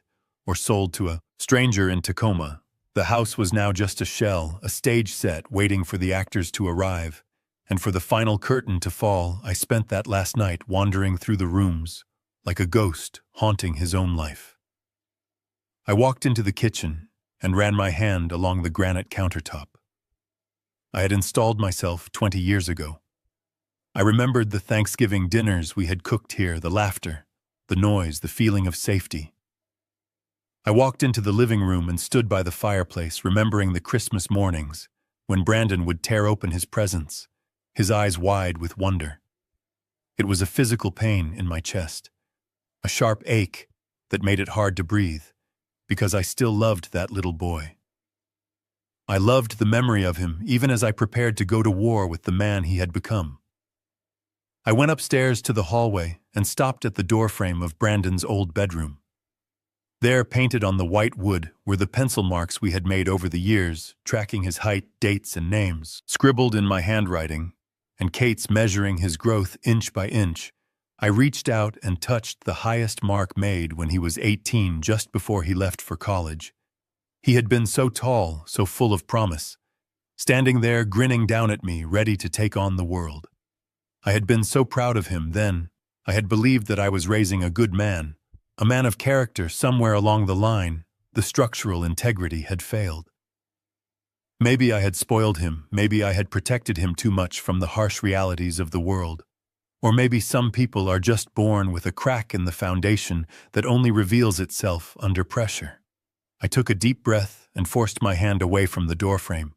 or sold to a stranger in Tacoma. The house was now just a shell, a stage set waiting for the actors to arrive. And for the final curtain to fall, I spent that last night wandering through the rooms, like a ghost haunting his own life. I walked into the kitchen and ran my hand along the granite countertop. I had installed myself 20 years ago. I remembered the Thanksgiving dinners we had cooked here, the laughter, the noise, the feeling of safety. I walked into the living room and stood by the fireplace, remembering the Christmas mornings when Brandon would tear open his presents, his eyes wide with wonder. It was a physical pain in my chest, a sharp ache that made it hard to breathe, because I still loved that little boy. I loved the memory of him, even as I prepared to go to war with the man he had become. I went upstairs to the hallway and stopped at the doorframe of Brandon's old bedroom. There, painted on the white wood, were the pencil marks we had made over the years, tracking his height, dates, and names, scribbled in my handwriting, and Kate's measuring his growth inch by inch. I reached out and touched the highest mark made when he was 18, just before he left for college. He had been so tall, so full of promise, standing there grinning down at me, ready to take on the world. I had been so proud of him then. I had believed that I was raising a good man, a man of character. Somewhere along the line, the structural integrity had failed. Maybe I had spoiled him, maybe I had protected him too much from the harsh realities of the world. Or maybe some people are just born with a crack in the foundation that only reveals itself under pressure. I took a deep breath and forced my hand away from the doorframe.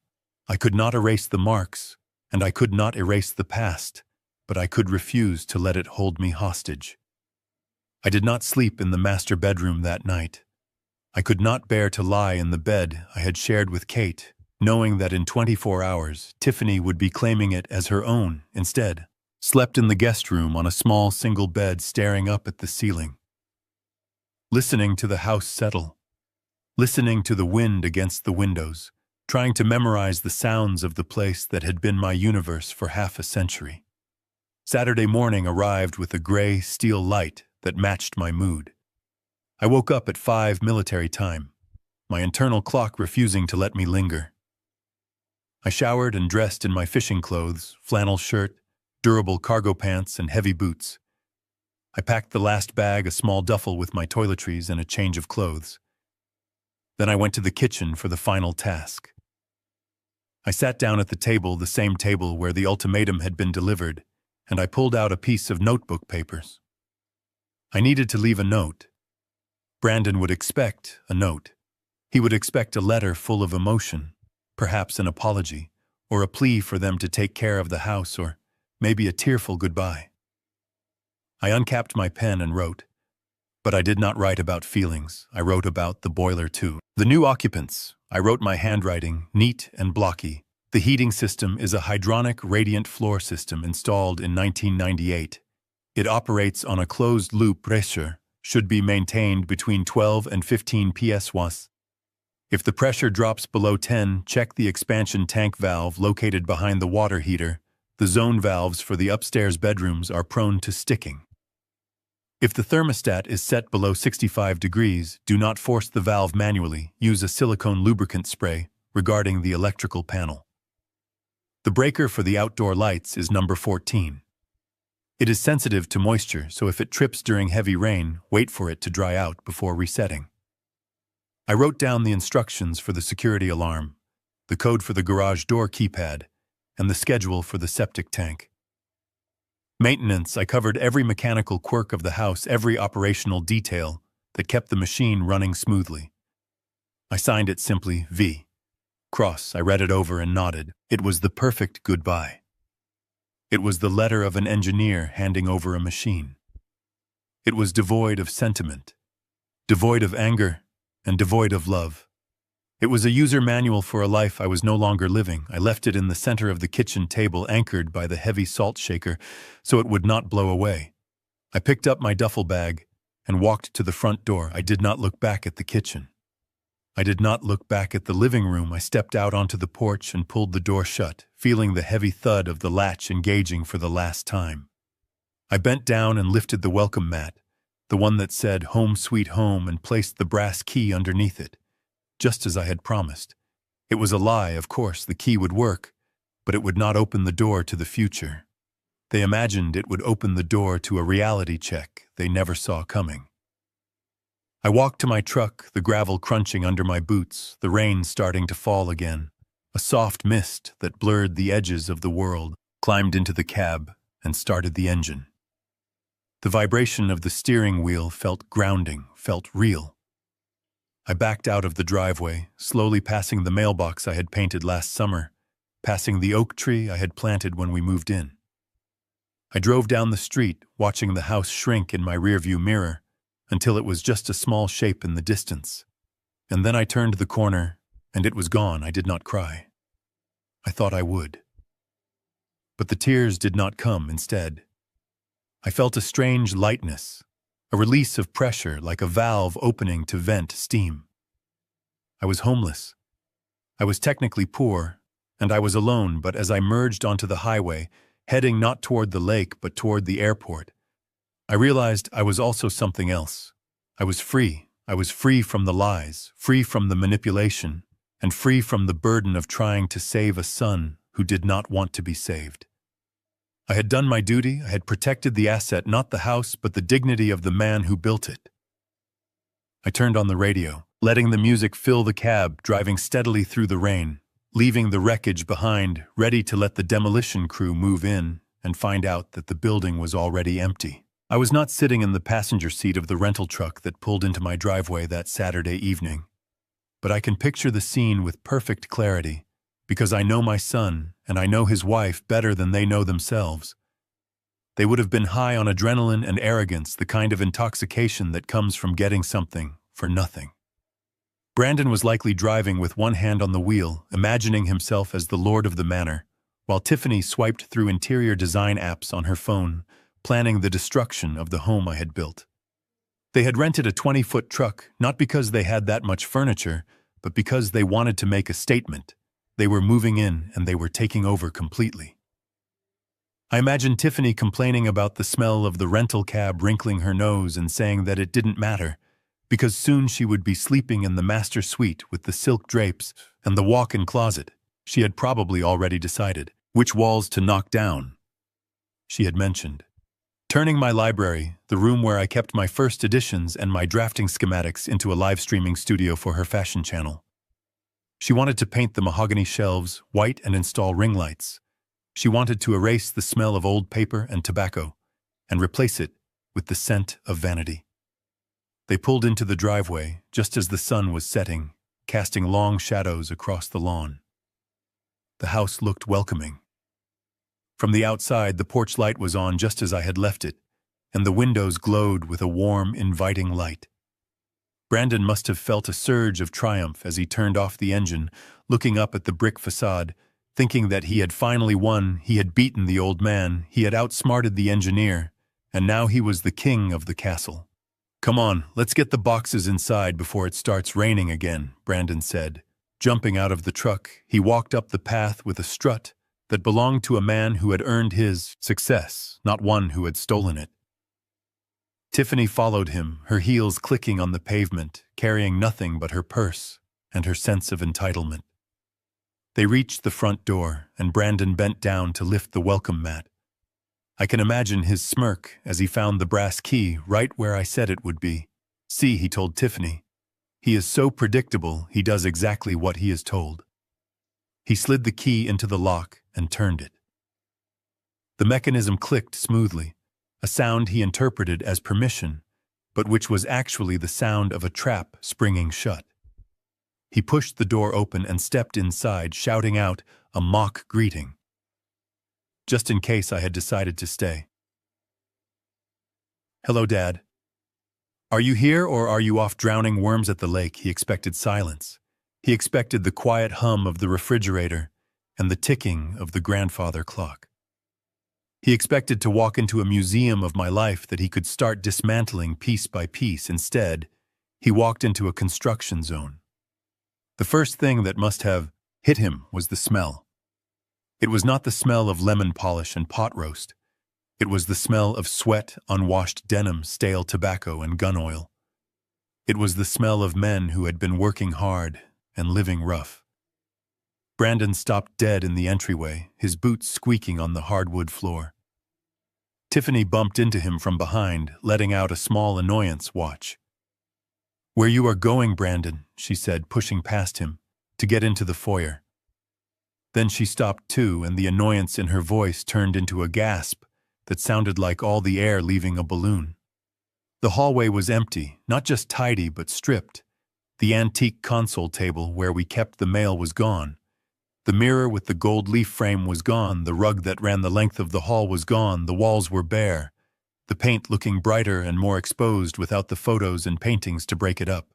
I could not erase the marks, and I could not erase the past, but I could refuse to let it hold me hostage. I did not sleep in the master bedroom that night. I could not bear to lie in the bed I had shared with Kate, knowing that in 24 hours, Tiffany would be claiming it as her own instead. Slept in the guest room on a small single bed staring up at the ceiling. Listening to the house settle. Listening to the wind against the windows, trying to memorize the sounds of the place that had been my universe for half a century. Saturday morning arrived with a gray steel light that matched my mood. I woke up at 5 military time, my internal clock refusing to let me linger. I showered and dressed in my fishing clothes, flannel shirt, durable cargo pants, and heavy boots. I packed the last bag, a small duffel with my toiletries and a change of clothes. Then I went to the kitchen for the final task. I sat down at the table, the same table where the ultimatum had been delivered, and I pulled out a piece of notebook papers. I needed to leave a note. Brandon would expect a note. He would expect a letter full of emotion, perhaps an apology, or a plea for them to take care of the house, or maybe a tearful goodbye. I uncapped my pen and wrote. But I did not write about feelings. I wrote about the boiler too. The new occupants. I wrote my handwriting, neat and blocky. The heating system is a hydronic radiant floor system installed in 1998. It operates on a closed-loop pressure, should be maintained between 12 and 15 psi. If the pressure drops below 10, check the expansion tank valve located behind the water heater. The zone valves for the upstairs bedrooms are prone to sticking. If the thermostat is set below 65 degrees, do not force the valve manually. Use a silicone lubricant spray regarding the electrical panel. The breaker for the outdoor lights is number 14. It is sensitive to moisture, so if it trips during heavy rain, wait for it to dry out before resetting. I wrote down the instructions for the security alarm, the code for the garage door keypad, and the schedule for the septic tank. Maintenance. I covered every mechanical quirk of the house, every operational detail that kept the machine running smoothly. I signed it simply V. Cross. I read it over and nodded. It was the perfect goodbye. It was the letter of an engineer handing over a machine. It was devoid of sentiment, devoid of anger, and devoid of love. It was a user manual for a life I was no longer living. I left it in the center of the kitchen table, anchored by the heavy salt shaker, so it would not blow away. I picked up my duffel bag and walked to the front door. I did not look back at the kitchen. I did not look back at the living room. I stepped out onto the porch and pulled the door shut, feeling the heavy thud of the latch engaging for the last time. I bent down and lifted the welcome mat, the one that said "Home Sweet Home," and placed the brass key underneath it. Just as I had promised. It was a lie, of course. The key would work, but it would not open the door to the future. They imagined it would open the door to a reality check they never saw coming. I walked to my truck, the gravel crunching under my boots, the rain starting to fall again. A soft mist that blurred the edges of the world, climbed into the cab and started the engine. The vibration of the steering wheel felt grounding, felt real. I backed out of the driveway, slowly passing the mailbox I had painted last summer, passing the oak tree I had planted when we moved in. I drove down the street, watching the house shrink in my rearview mirror, until it was just a small shape in the distance. And then I turned the corner, and it was gone. I did not cry. I thought I would. But the tears did not come instead. I felt a strange lightness, a release of pressure like a valve opening to vent steam. I was homeless. I was technically poor, and I was alone, but as I merged onto the highway, heading not toward the lake but toward the airport, I realized I was also something else. I was free. I was free from the lies, free from the manipulation, and free from the burden of trying to save a son who did not want to be saved. I had done my duty. I had protected the asset, not the house, but the dignity of the man who built it. I turned on the radio, letting the music fill the cab, driving steadily through the rain. leaving the wreckage behind, ready to let the demolition crew move in and find out that the building was already empty. I was not sitting in the passenger seat of the rental truck that pulled into my driveway that Saturday evening, but I can picture the scene with perfect clarity because I know my son and I know his wife better than they know themselves. They would have been high on adrenaline and arrogance, the kind of intoxication that comes from getting something for nothing. Brandon was likely driving with one hand on the wheel, imagining himself as the lord of the manor, while Tiffany swiped through interior design apps on her phone, planning the destruction of the home I had built. They had rented a 20-foot truck, not because they had that much furniture, but because they wanted to make a statement. They were moving in and they were taking over completely. I imagined Tiffany complaining about the smell of the rental cab, wrinkling her nose and saying that it didn't matter, because soon she would be sleeping in the master suite with the silk drapes and the walk-in closet. She had probably already decided which walls to knock down. She had mentioned turning my library, the room where I kept my first editions and my drafting schematics, into a live streaming studio for her fashion channel. She wanted to paint the mahogany shelves white and install ring lights. She wanted to erase the smell of old paper and tobacco and replace it with the scent of vanity. They pulled into the driveway just as the sun was setting, casting long shadows across the lawn. The house looked welcoming. From the outside, the porch light was on just as I had left it, and the windows glowed with a warm, inviting light. Brandon must have felt a surge of triumph as he turned off the engine, looking up at the brick facade, thinking that he had finally won. He had beaten the old man, he had outsmarted the engineer, and now he was the king of the castle. "Come on, let's get the boxes inside before it starts raining again," Brandon said. Jumping out of the truck, he walked up the path with a strut that belonged to a man who had earned his success, not one who had stolen it. Tiffany followed him, her heels clicking on the pavement, carrying nothing but her purse and her sense of entitlement. They reached the front door, and Brandon bent down to lift the welcome mat. I can imagine his smirk as he found the brass key right where I said it would be. "See," he told Tiffany. "He is so predictable, he does exactly what he is told." He slid the key into the lock and turned it. The mechanism clicked smoothly, a sound he interpreted as permission, but which was actually the sound of a trap springing shut. He pushed the door open and stepped inside, shouting out a mock greeting, just in case I had decided to stay. "Hello, Dad. Are you here or are you off drowning worms at the lake?" He expected silence. He expected the quiet hum of the refrigerator and the ticking of the grandfather clock. He expected to walk into a museum of my life that he could start dismantling piece by piece. Instead, he walked into a construction zone. The first thing that must have hit him was the smell. It was not the smell of lemon polish and pot roast. It was the smell of sweat, unwashed denim, stale tobacco, and gun oil. It was the smell of men who had been working hard and living rough. Brandon stopped dead in the entryway, his boots squeaking on the hardwood floor. Tiffany bumped into him from behind, letting out a small annoyance. "Watch where you are going, Brandon," she said, pushing past him to get into the foyer. Then she stopped too, and the annoyance in her voice turned into a gasp that sounded like all the air leaving a balloon. The hallway was empty, not just tidy but stripped. The antique console table where we kept the mail was gone. The mirror with the gold leaf frame was gone. The rug that ran the length of the hall was gone. The walls were bare, the paint looking brighter and more exposed without the photos and paintings to break it up.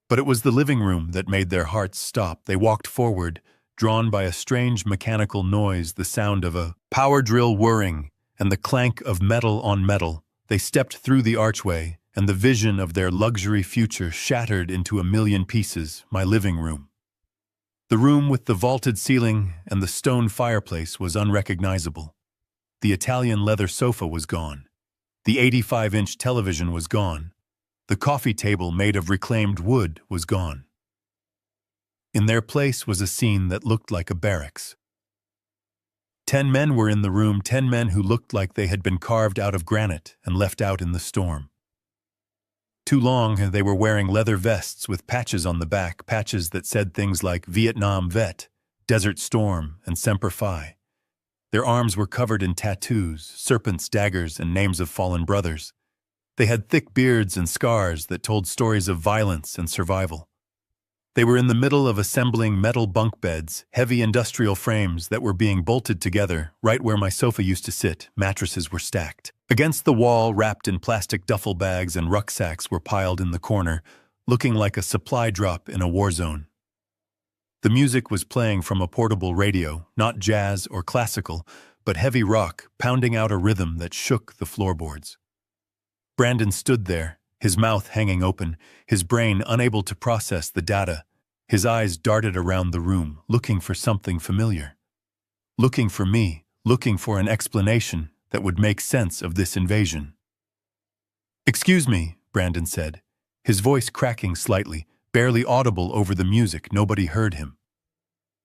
But it was the living room that made their hearts stop. They walked forward, drawn by a strange mechanical noise, the sound of a power drill whirring and the clank of metal on metal. They stepped through the archway, and the vision of their luxury future shattered into a million pieces. My living room. The room with the vaulted ceiling and the stone fireplace was unrecognizable. The Italian leather sofa was gone. The 85-inch television was gone. The coffee table made of reclaimed wood was gone. In their place was a scene that looked like a barracks. 10 men were in the room, 10 men who looked like they had been carved out of granite and left out in the storm. Too long, they were wearing leather vests with patches on the back, patches that said things like Vietnam Vet Desert Storm, and Semper Fi. Their arms were covered in tattoos, serpents, daggers, and names of fallen brothers. They had thick beards and scars that told stories of violence and survival. They were in the middle of assembling metal bunk beds, heavy industrial frames that were being bolted together. Right where my sofa used to sit, mattresses were stacked. Against the wall, wrapped in plastic duffel bags and rucksacks, were piled in the corner, looking like a supply drop in a war zone. The music was playing from a portable radio, not jazz or classical, but heavy rock, pounding out a rhythm that shook the floorboards. Brandon stood there, his mouth hanging open, his brain unable to process the data. His eyes darted around the room, looking for something familiar. Looking for me, looking for an explanation that would make sense of this invasion. "Excuse me," Brandon said, his voice cracking slightly, barely audible over the music. Nobody heard him.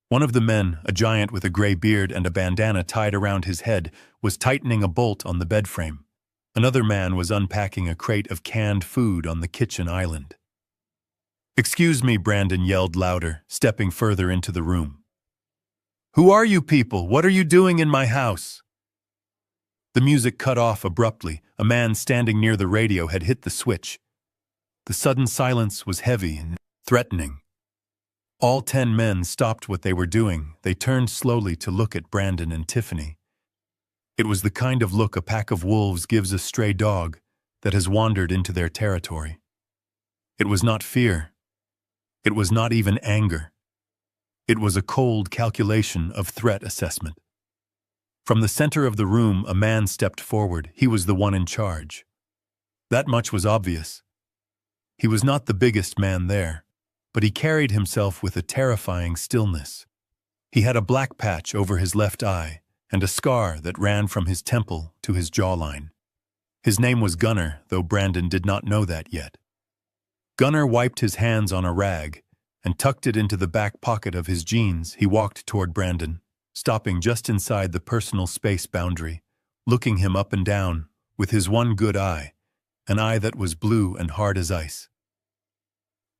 One of the men, a giant with a gray beard and a bandana tied around his head, was tightening a bolt on the bed frame. Another man was unpacking a crate of canned food on the kitchen island. "Excuse me," Brandon yelled louder, stepping further into the room. "Who are you people? What are you doing in my house?" The music cut off abruptly. A man standing near the radio had hit the switch. The sudden silence was heavy and threatening. All 10 men stopped what they were doing. They turned slowly to look at Brandon and Tiffany. It was the kind of look a pack of wolves gives a stray dog that has wandered into their territory. It was not fear. It was not even anger. It was a cold calculation of threat assessment. From the center of the room, a man stepped forward. He was the one in charge. That much was obvious. He was not the biggest man there, but he carried himself with a terrifying stillness. He had a black patch over his left eye and a scar that ran from his temple to his jawline. His name was Gunnar, though Brandon did not know that yet. Gunnar wiped his hands on a rag and tucked it into the back pocket of his jeans. He walked toward Brandon, stopping just inside the personal space boundary, looking him up and down with his one good eye, an eye that was blue and hard as ice.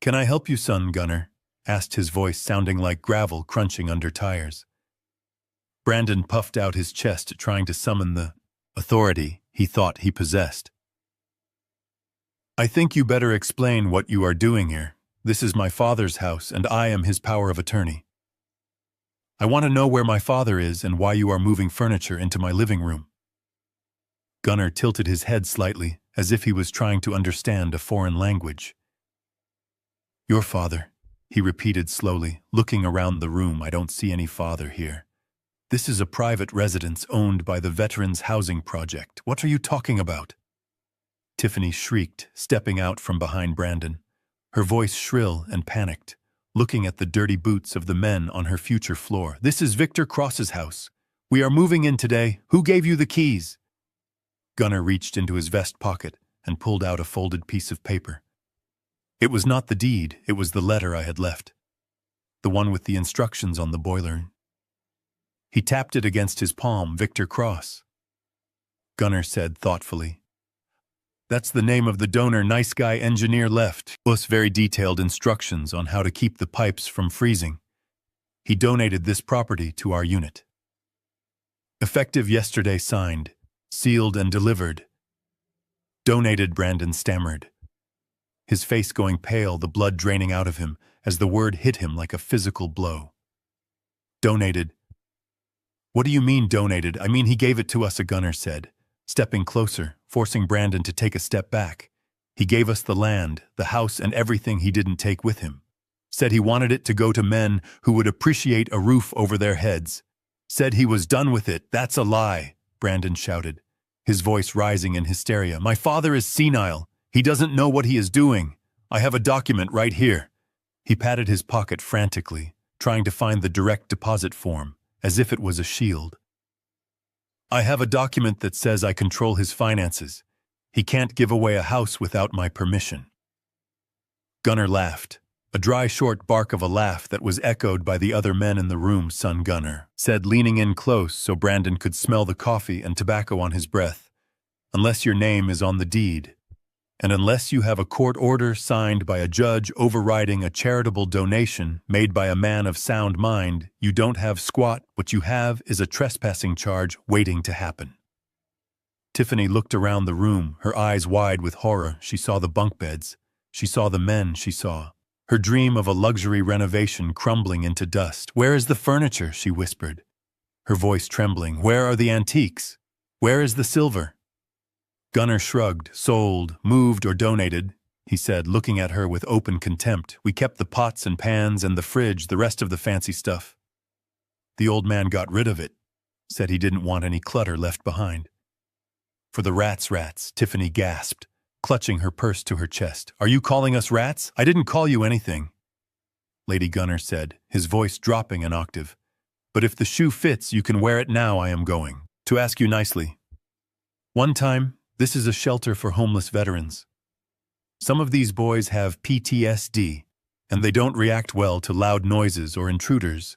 "Can I help you, son, Gunnar?" asked his voice, sounding like gravel crunching under tires. Brandon puffed out his chest, trying to summon the authority he thought he possessed. "I think you better explain what you are doing here. This is my father's house, and I am his power of attorney. I want to know where my father is and why you are moving furniture into my living room." Gunnar tilted his head slightly, as if he was trying to understand a foreign language. "Your father," he repeated slowly, looking around the room. "I don't see any father here. This is a private residence owned by the Veterans Housing Project. What are you talking about?" Tiffany shrieked, stepping out from behind Brandon, her voice shrill and panicked, looking at the dirty boots of the men on her future floor. "This is Victor Cross's house. We are moving in today. Who gave you the keys?" Gunnar reached into his vest pocket and pulled out a folded piece of paper. It was not the deed, it was the letter I had left. The one with the instructions on the boiler. He tapped it against his palm. "Victor Cross." Gunnar said thoughtfully, "That's the name of the donor. Nice guy engineer left us very detailed instructions on how to keep the pipes from freezing. He donated this property to our unit. Effective yesterday, signed, sealed and delivered." "Donated," Brandon stammered, his face going pale, the blood draining out of him as the word hit him like a physical blow. "Donated? What do you mean donated?" "I mean he gave it to us," Gunnar said, stepping closer, forcing Brandon to take a step back. "He gave us the land, the house, and everything he didn't take with him. Said he wanted it to go to men who would appreciate a roof over their heads. Said he was done with it." "That's a lie," Brandon shouted, his voice rising in hysteria. "My father is senile. He doesn't know what he is doing. I have a document right here." He patted his pocket frantically, trying to find the direct deposit form, as if it was a shield. "I have a document that says I control his finances. He can't give away a house without my permission." Gunnar laughed, a dry, short bark of a laugh that was echoed by the other men in the room. "Son," Gunnar said, leaning in close so Brandon could smell the coffee and tobacco on his breath, "unless your name is on the deed, And unless you have a court order signed by a judge overriding a charitable donation made by a man of sound mind, you don't have squat. What you have is a trespassing charge waiting to happen. Tiffany looked around the room, her eyes wide with horror. She saw the bunk beds. She saw the men she saw. Her dream of a luxury renovation crumbling into dust. "Where is the furniture?" she whispered, her voice trembling. "Where are the antiques? Where is the silver?" Gunnar shrugged. "Sold, moved, or donated," he said, looking at her with open contempt. "We kept the pots and pans and the fridge, the rest of the fancy stuff." "The old man got rid of it," said he didn't want any clutter left behind. "For the rats," Tiffany gasped, clutching her purse to her chest. "Are you calling us rats? I didn't call you anything," Lady Gunnar said, his voice dropping an octave. "But if the shoe fits, you can wear it now. I am going to ask you nicely. One time, this is a shelter for homeless veterans. Some of these boys have PTSD, and they don't react well to loud noises or intruders.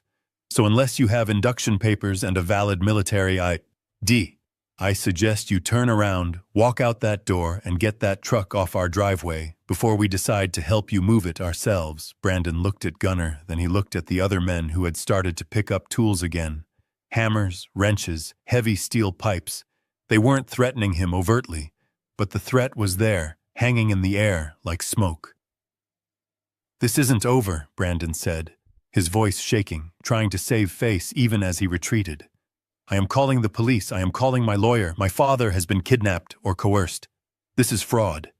So unless you have induction papers and a valid military ID, I suggest you turn around, walk out that door, and get that truck off our driveway before we decide to help you move it ourselves." Brandon looked at Gunnar, then he looked at the other men who had started to pick up tools again. Hammers, wrenches, heavy steel pipes. They weren't threatening him overtly, but the threat was there, hanging in the air like smoke. "This isn't over," Brandon said, his voice shaking, trying to save face even as he retreated. "I am calling the police. I am calling my lawyer. My father has been kidnapped or coerced. This is fraud."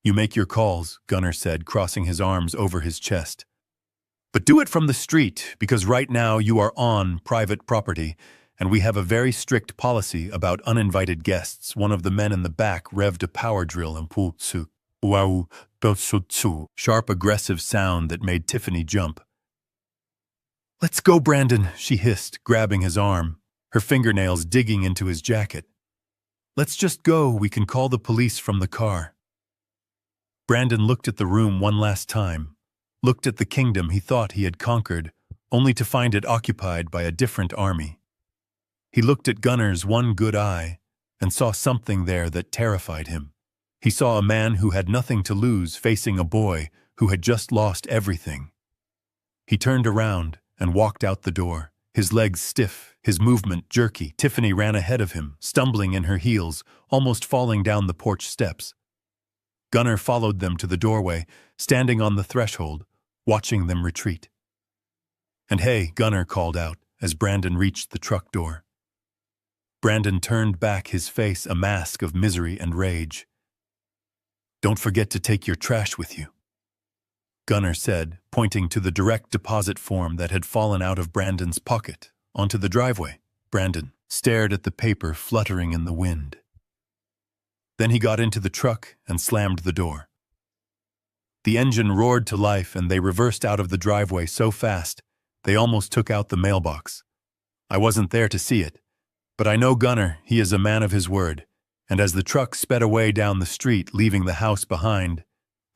"You make your calls," Gunnar said, crossing his arms over his chest. "But do it from the street, because right now you are on private property, and we have a very strict policy about uninvited guests." One of the men in the back revved a power drill and putsu. Wow, tsu. Sharp, aggressive sound that made Tiffany jump. "Let's go, Brandon," she hissed, grabbing his arm, her fingernails digging into his jacket. "Let's just go. We can call the police from the car." Brandon looked at the room one last time, looked at the kingdom he thought he had conquered, only to find it occupied by a different army. He looked at Gunnar's one good eye and saw something there that terrified him. He saw a man who had nothing to lose facing a boy who had just lost everything. He turned around and walked out the door, his legs stiff, his movement jerky. Tiffany ran ahead of him, stumbling in her heels, almost falling down the porch steps. Gunnar followed them to the doorway, standing on the threshold, watching them retreat. "And hey," Gunnar called out as Brandon reached the truck door. Brandon turned back, his face a mask of misery and rage. "Don't forget to take your trash with you," Gunnar said, pointing to the direct deposit form that had fallen out of Brandon's pocket onto the driveway. Brandon stared at the paper fluttering in the wind. Then he got into the truck and slammed the door. The engine roared to life and they reversed out of the driveway so fast they almost took out the mailbox. I wasn't there to see it, but I know Gunnar, he is a man of his word, and as the truck sped away down the street, leaving the house behind,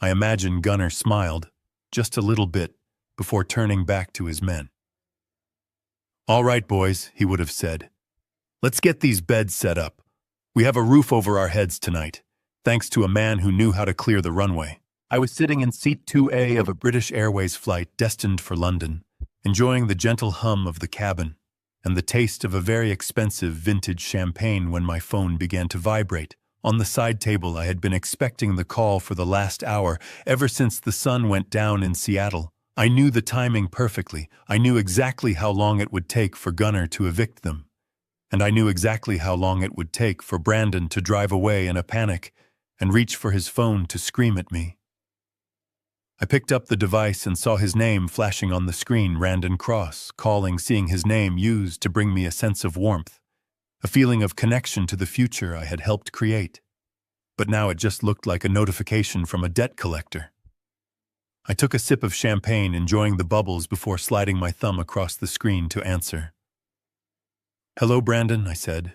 I imagine Gunnar smiled, just a little bit, before turning back to his men. "All right, boys," he would have said. "Let's get these beds set up. We have a roof over our heads tonight, thanks to a man who knew how to clear the runway." I was sitting in seat 2A of a British Airways flight destined for London, enjoying the gentle hum of the cabin and the taste of a very expensive vintage champagne when my phone began to vibrate. On the side table, I had been expecting the call for the last hour ever since the sun went down in Seattle. I knew the timing perfectly. I knew exactly how long it would take for Gunnar to evict them. And I knew exactly how long it would take for Brandon to drive away in a panic and reach for his phone to scream at me. I picked up the device and saw his name flashing on the screen, Brandon Cross, calling, seeing his name used to bring me a sense of warmth, a feeling of connection to the future I had helped create. But now it just looked like a notification from a debt collector. I took a sip of champagne, enjoying the bubbles before sliding my thumb across the screen to answer. "Hello, Brandon," I said,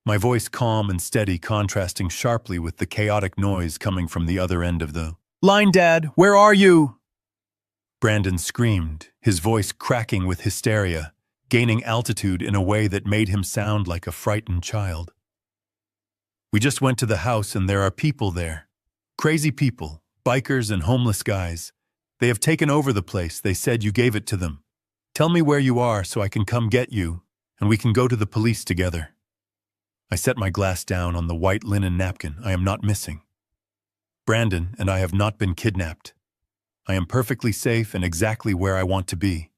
my voice calm and steady, contrasting sharply with the chaotic noise coming from the other end of the line. "Dad, where are you?" Brandon screamed, his voice cracking with hysteria, gaining altitude in a way that made him sound like a frightened child. We just went to the house and there are people there. Crazy people, bikers and homeless guys. They have taken over the place. They said you gave it to them. Tell me where you are so I can come get you, and we can go to the police together. I set my glass down on the white linen napkin. I am not missing. Brandon and I have not been kidnapped. I am perfectly safe and exactly where I want to be.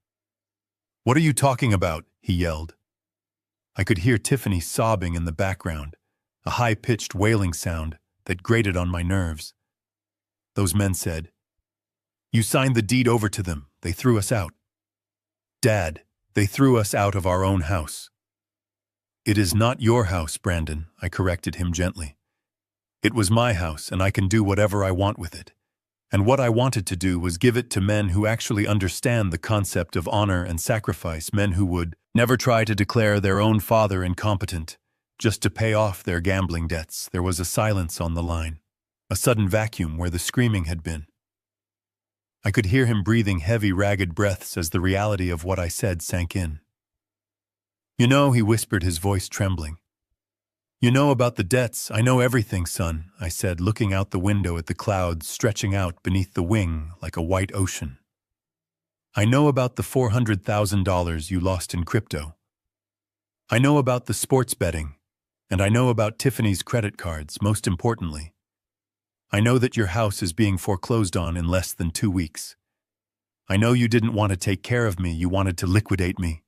What are you talking about? He yelled. I could hear Tiffany sobbing in the background, a high-pitched wailing sound that grated on my nerves. Those men said, "You signed the deed over to them. They threw us out." "Dad, they threw us out of our own house." "It is not your house, Brandon," I corrected him gently. "It was my house, and I can do whatever I want with it. And what I wanted to do was give it to men who actually understand the concept of honor and sacrifice, men who would never try to declare their own father incompetent, just to pay off their gambling debts." There was a silence on the line, a sudden vacuum where the screaming had been. I could hear him breathing heavy, ragged breaths as the reality of what I said sank in. "You know," he whispered, his voice trembling. "You know about the debts. I know everything, son," I said, looking out the window at the clouds stretching out beneath the wing like a white ocean. "I know about the $400,000 you lost in crypto. I know about the sports betting, and I know about Tiffany's credit cards, most importantly. I know that your house is being foreclosed on in less than 2 weeks. I know you didn't want to take care of me, you wanted to liquidate me."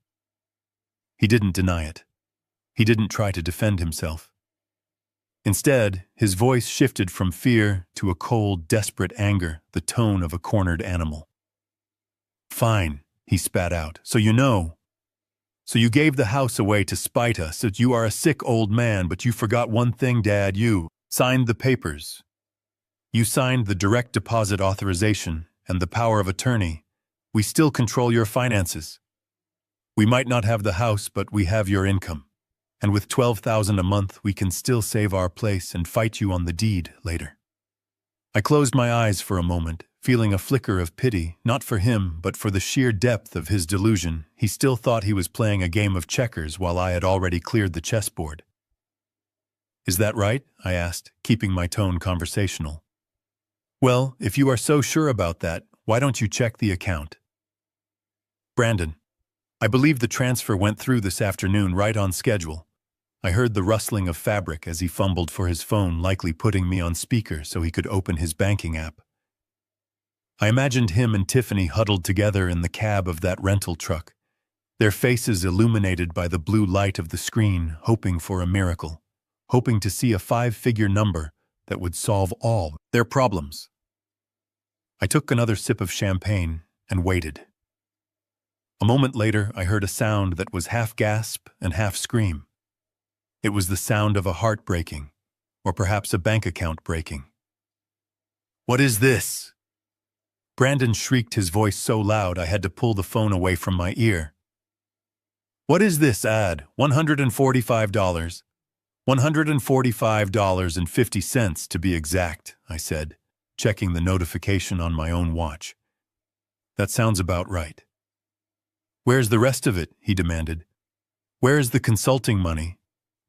He didn't deny it. He didn't try to defend himself. Instead, his voice shifted from fear to a cold, desperate anger, the tone of a cornered animal. "Fine," he spat out. "So you know. So you gave the house away to spite us, that you are a sick old man, but you forgot one thing, Dad. You signed the papers. You signed the direct deposit authorization and the power of attorney. We still control your finances. We might not have the house, but we have your income. And with $12,000 a month, we can still save our place and fight you on the deed later." I closed my eyes for a moment, feeling a flicker of pity, not for him, but for the sheer depth of his delusion. He still thought he was playing a game of checkers while I had already cleared the chessboard. "Is that right?" I asked, keeping my tone conversational. "Well, if you are so sure about that, why don't you check the account?" "Brandon, I believe the transfer went through this afternoon, right on schedule." I heard the rustling of fabric as he fumbled for his phone, likely putting me on speaker so he could open his banking app. I imagined him and Tiffany huddled together in the cab of that rental truck, their faces illuminated by the blue light of the screen, hoping for a miracle, hoping to see a 5-figure number that would solve all their problems. I took another sip of champagne and waited. A moment later, I heard a sound that was half gasp and half scream. It was the sound of a heart breaking, or perhaps a bank account breaking. "What is this?" Brandon shrieked, his voice so loud I had to pull the phone away from my ear. "What is this ad? $145. $145.50 to be exact," I said, checking the notification on my own watch. "That sounds about right." "Where's the rest of it?" he demanded. "Where is the consulting money?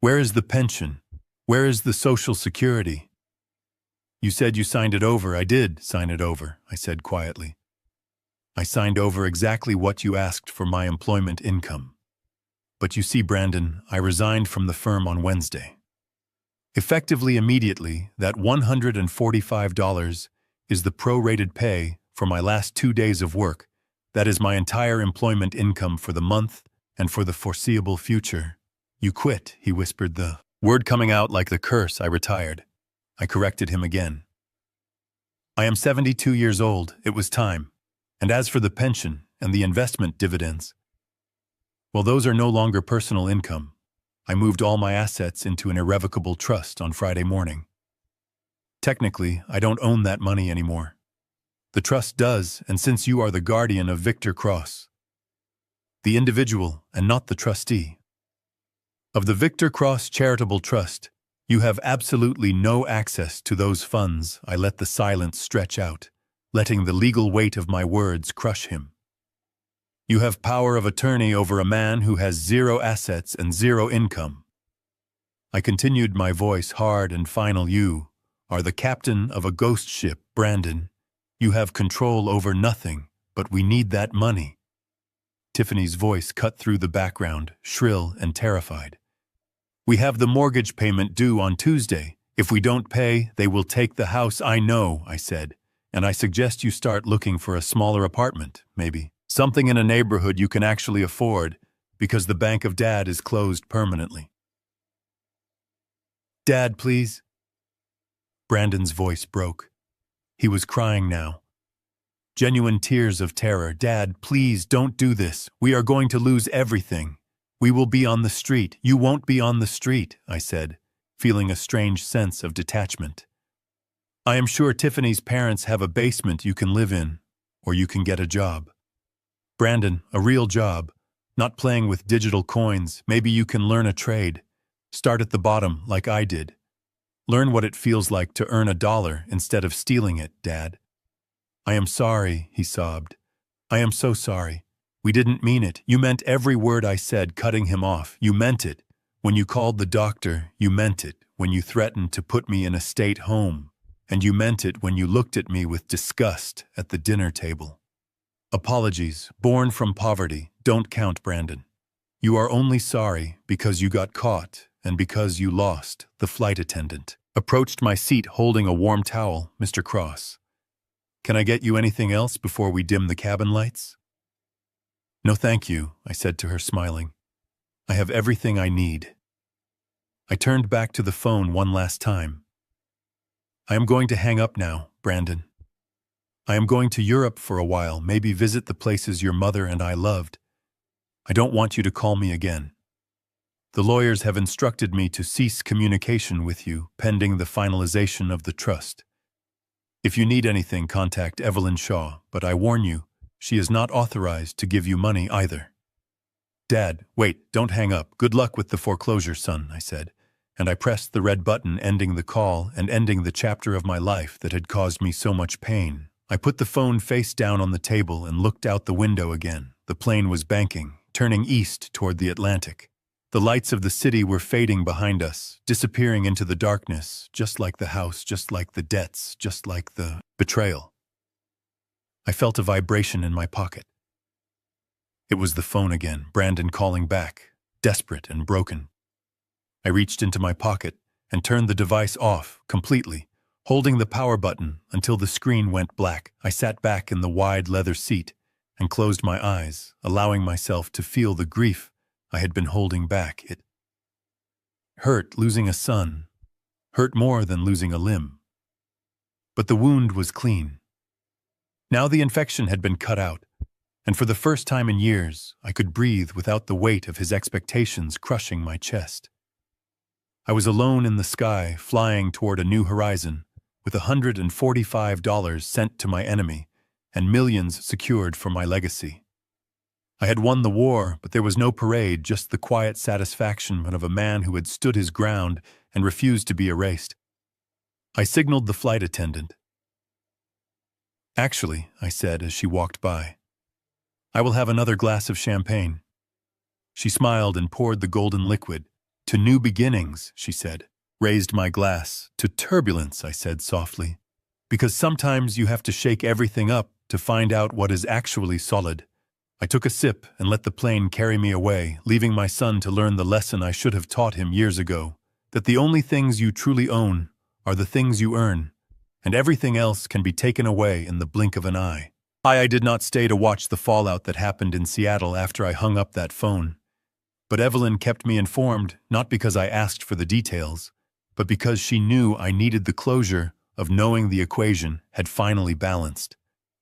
Where is the pension? Where is the Social Security?" "You said you signed it over." "I did sign it over," I said quietly. "I signed over exactly what you asked for my employment income. But you see, Brandon, I resigned from the firm on Wednesday. Effectively immediately, that $145 is the prorated pay for my last 2 days of work. That is my entire employment income for the month and for the foreseeable future." "You quit," he whispered, the word coming out like the curse. I retired. I corrected him again. "I am 72 years old. It was time. And as for the pension and the investment dividends, well, those are no longer personal income. I moved all my assets into an irrevocable trust on Friday morning. Technically, I don't own that money anymore. The trust does, and since you are the guardian of Victor Cross, the individual and not the trustee, of the Victor Cross Charitable Trust, you have absolutely no access to those funds." I let the silence stretch out, letting the legal weight of my words crush him. "You have power of attorney over a man who has 0 assets and 0 income. I continued, my voice hard and final. You are the captain of a ghost ship, Brandon. You have control over nothing, but we need that money. Tiffany's voice cut through the background, shrill and terrified. We have the mortgage payment due on Tuesday. If we don't pay, they will take the house. I know, I said, and I suggest you start looking for a smaller apartment, maybe. Something in a neighborhood you can actually afford, because the Bank of Dad is closed permanently. Dad, please. Brandon's voice broke. He was crying now. Genuine tears of terror. Dad, please don't do this. We are going to lose everything. We will be on the street. You won't be on the street, I said, feeling a strange sense of detachment. I am sure Tiffany's parents have a basement you can live in, or you can get a job. Brandon, a real job, not playing with digital coins. Maybe you can learn a trade. Start at the bottom, like I did. Learn what it feels like to earn $1 instead of stealing it, Dad. I am sorry, he sobbed. I am so sorry. We didn't mean it. You meant every word I said, cutting him off. You meant it. When you called the doctor, you meant it. When you threatened to put me in a state home. And you meant it when you looked at me with disgust at the dinner table. Apologies, born from poverty, don't count, Brandon. You are only sorry because you got caught and because you lost. The flight attendant approached my seat holding a warm towel. Mr. Cross, can I get you anything else before we dim the cabin lights? No, thank you, I said to her, smiling. I have everything I need. I turned back to the phone one last time. I am going to hang up now, Brandon. I am going to Europe for a while, maybe visit the places your mother and I loved. I don't want you to call me again. The lawyers have instructed me to cease communication with you pending the finalization of the trust. If you need anything, contact Evelyn Shaw, but I warn you, she is not authorized to give you money either. Dad, wait, don't hang up. Good luck with the foreclosure, son, I said, and I pressed the red button, ending the call and ending the chapter of my life that had caused me so much pain. I put the phone face down on the table and looked out the window again. The plane was banking, turning east toward the Atlantic. The lights of the city were fading behind us, disappearing into the darkness, just like the house, just like the debts, just like the betrayal. I felt a vibration in my pocket. It was the phone again, Brandon calling back, desperate and broken. I reached into my pocket and turned the device off completely, holding the power button until the screen went black. I sat back in the wide leather seat and closed my eyes, allowing myself to feel the grief I had been holding back. It hurt losing a son, hurt more than losing a limb. But the wound was clean. Now the infection had been cut out, and for the first time in years, I could breathe without the weight of his expectations crushing my chest. I was alone in the sky, flying toward a new horizon, with $145 sent to my enemy and millions secured for my legacy. I had won the war, but there was no parade, just the quiet satisfaction of a man who had stood his ground and refused to be erased. I signaled the flight attendant. Actually, I said as she walked by, I will have another glass of champagne. She smiled and poured the golden liquid. To new beginnings, she said. Raised my glass. To turbulence, I said softly. Because sometimes you have to shake everything up to find out what is actually solid. I took a sip and let the plane carry me away, leaving my son to learn the lesson I should have taught him years ago, that the only things you truly own are the things you earn, and everything else can be taken away in the blink of an eye. I did not stay to watch the fallout that happened in Seattle after I hung up that phone. But Evelyn kept me informed, not because I asked for the details, but because she knew I needed the closure of knowing the equation had finally balanced.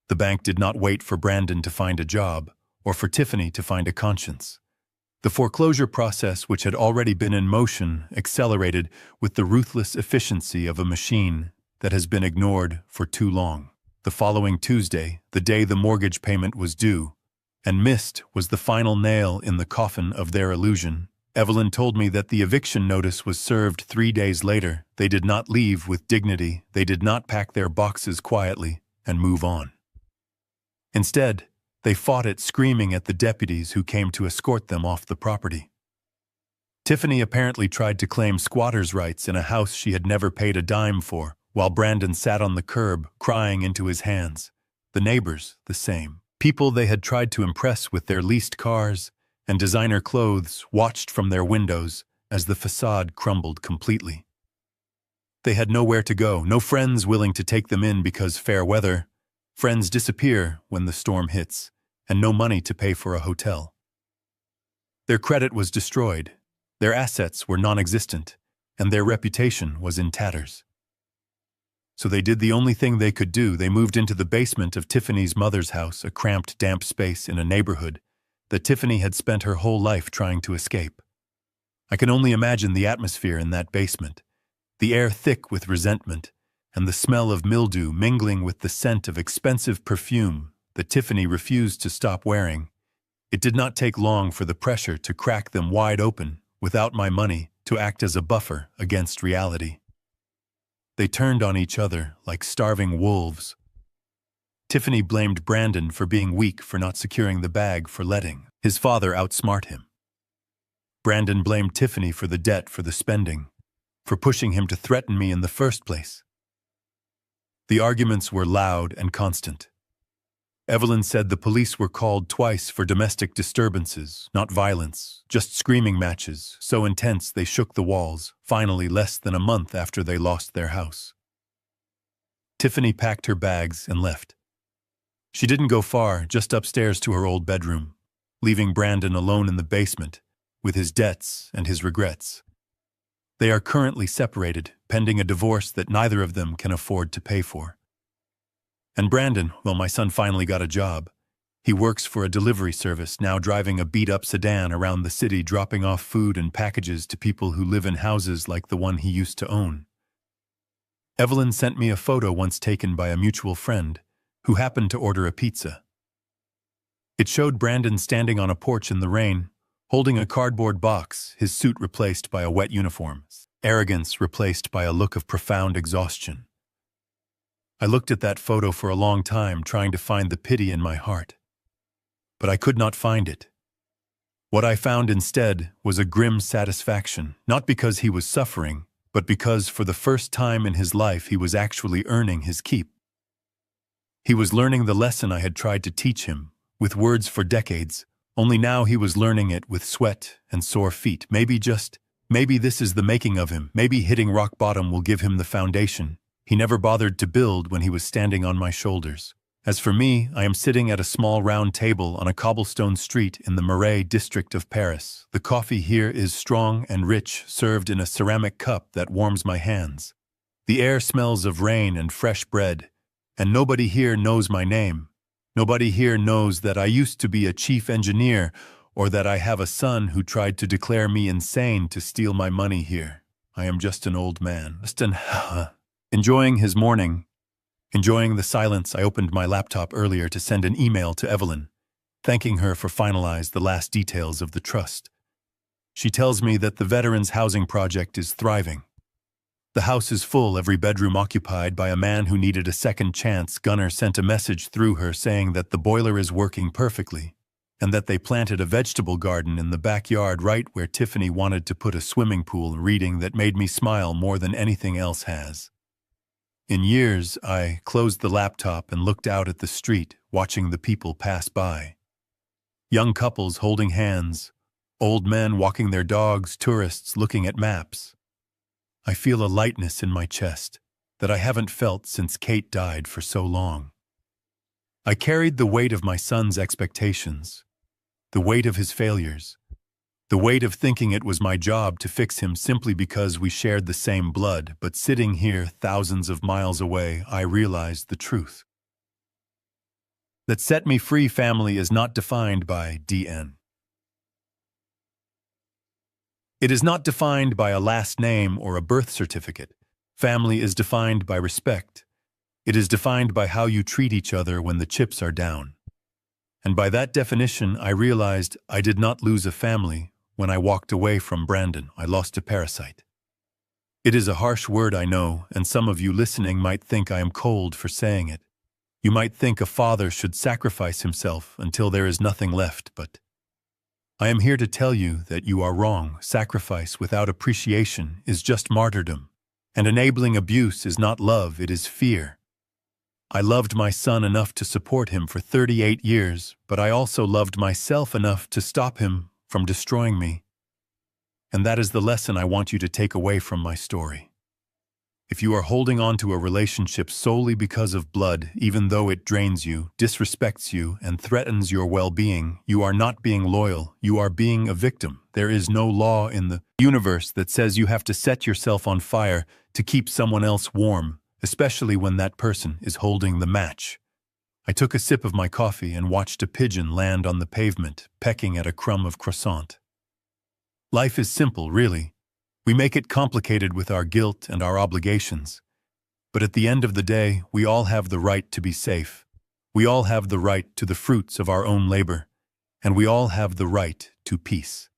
The bank did not wait for Brandon to find a job, or for Tiffany to find a conscience. The foreclosure process, which had already been in motion, accelerated with the ruthless efficiency of a machine that has been ignored for too long. The following Tuesday, the day the mortgage payment was due, and missed was the final nail in the coffin of their illusion. Evelyn told me that the eviction notice was served 3 days later. They did not leave with dignity. They did not pack their boxes quietly and move on. Instead, they fought it, screaming at the deputies who came to escort them off the property. Tiffany apparently tried to claim squatter's rights in a house she had never paid a dime for, while Brandon sat on the curb, crying into his hands. The neighbors, the same. People they had tried to impress with their leased cars and designer clothes watched from their windows as the facade crumbled completely. They had nowhere to go, no friends willing to take them in because fair weather. Friends disappear when the storm hits, and no money to pay for a hotel. Their credit was destroyed, their assets were non-existent, and their reputation was in tatters. So they did the only thing they could do. They moved into the basement of Tiffany's mother's house, a cramped, damp space in a neighborhood that Tiffany had spent her whole life trying to escape. I can only imagine the atmosphere in that basement, the air thick with resentment, and the smell of mildew mingling with the scent of expensive perfume that Tiffany refused to stop wearing. It did not take long for the pressure to crack them wide open without my money to act as a buffer against reality. They turned on each other like starving wolves. Tiffany blamed Brandon for being weak for not securing the bag for letting his father outsmart him. Brandon blamed Tiffany for the debt for the spending, for pushing him to threaten me in the first place. The arguments were loud and constant. Evelyn said the police were called twice for domestic disturbances, not violence, just screaming matches, so intense they shook the walls, finally less than a month after they lost their house. Tiffany packed her bags and left. She didn't go far, just upstairs to her old bedroom, leaving Brandon alone in the basement, with his debts and his regrets. They are currently separated, pending a divorce that neither of them can afford to pay for. And Brandon, well, my son finally got a job. He works for a delivery service, now driving a beat-up sedan around the city, dropping off food and packages to people who live in houses like the one he used to own. Evelyn sent me a photo once taken by a mutual friend who happened to order a pizza. It showed Brandon standing on a porch in the rain, holding a cardboard box, his suit replaced by a wet uniform, arrogance replaced by a look of profound exhaustion. I looked at that photo for a long time, trying to find the pity in my heart. But I could not find it. What I found instead was a grim satisfaction, not because he was suffering, but because for the first time in his life he was actually earning his keep. He was learning the lesson I had tried to teach him, with words for decades, only now he was learning it with sweat and sore feet. Maybe this is the making of him. Maybe hitting rock bottom will give him the foundation he never bothered to build when he was standing on my shoulders. As for me, I am sitting at a small round table on a cobblestone street in the Marais district of Paris. The coffee here is strong and rich, served in a ceramic cup that warms my hands. The air smells of rain and fresh bread, and nobody here knows my name. Nobody here knows that I used to be a chief engineer, or that I have a son who tried to declare me insane to steal my money here. I am just an old man. Enjoying his morning. Enjoying the silence, I opened my laptop earlier to send an email to Evelyn, thanking her for finalizing the last details of the trust. She tells me that the Veterans Housing Project is thriving. The house is full, every bedroom occupied by a man who needed a second chance. Gunnar sent a message through her saying that the boiler is working perfectly, and that they planted a vegetable garden in the backyard right where Tiffany wanted to put a swimming pool, reading that made me smile more than anything else has. In years, I closed the laptop and looked out at the street, watching the people pass by. Young couples holding hands, old men walking their dogs, tourists looking at maps. I feel a lightness in my chest that I haven't felt since Kate died for so long. I carried the weight of my son's expectations, the weight of his failures, the weight of thinking it was my job to fix him simply because we shared the same blood. But sitting here thousands of miles away, I realized the truth. That set me free family is not defined by DN. It is not defined by a last name or a birth certificate. Family is defined by respect. It is defined by how you treat each other when the chips are down. And by that definition, I realized I did not lose a family when I walked away from Brandon. I lost a parasite. It is a harsh word, I know, and some of you listening might think I am cold for saying it. You might think a father should sacrifice himself until there is nothing left, but I am here to tell you that you are wrong. Sacrifice without appreciation is just martyrdom, and enabling abuse is not love, it is fear. I loved my son enough to support him for 38 years, but I also loved myself enough to stop him from destroying me. And that is the lesson I want you to take away from my story. If you are holding on to a relationship solely because of blood, even though it drains you, disrespects you, and threatens your well-being, you are not being loyal, you are being a victim. There is no law in the universe that says you have to set yourself on fire to keep someone else warm, especially when that person is holding the match. I took a sip of my coffee and watched a pigeon land on the pavement, pecking at a crumb of croissant. Life is simple, really. We make it complicated with our guilt and our obligations. But at the end of the day, we all have the right to be safe. We all have the right to the fruits of our own labor. And we all have the right to peace.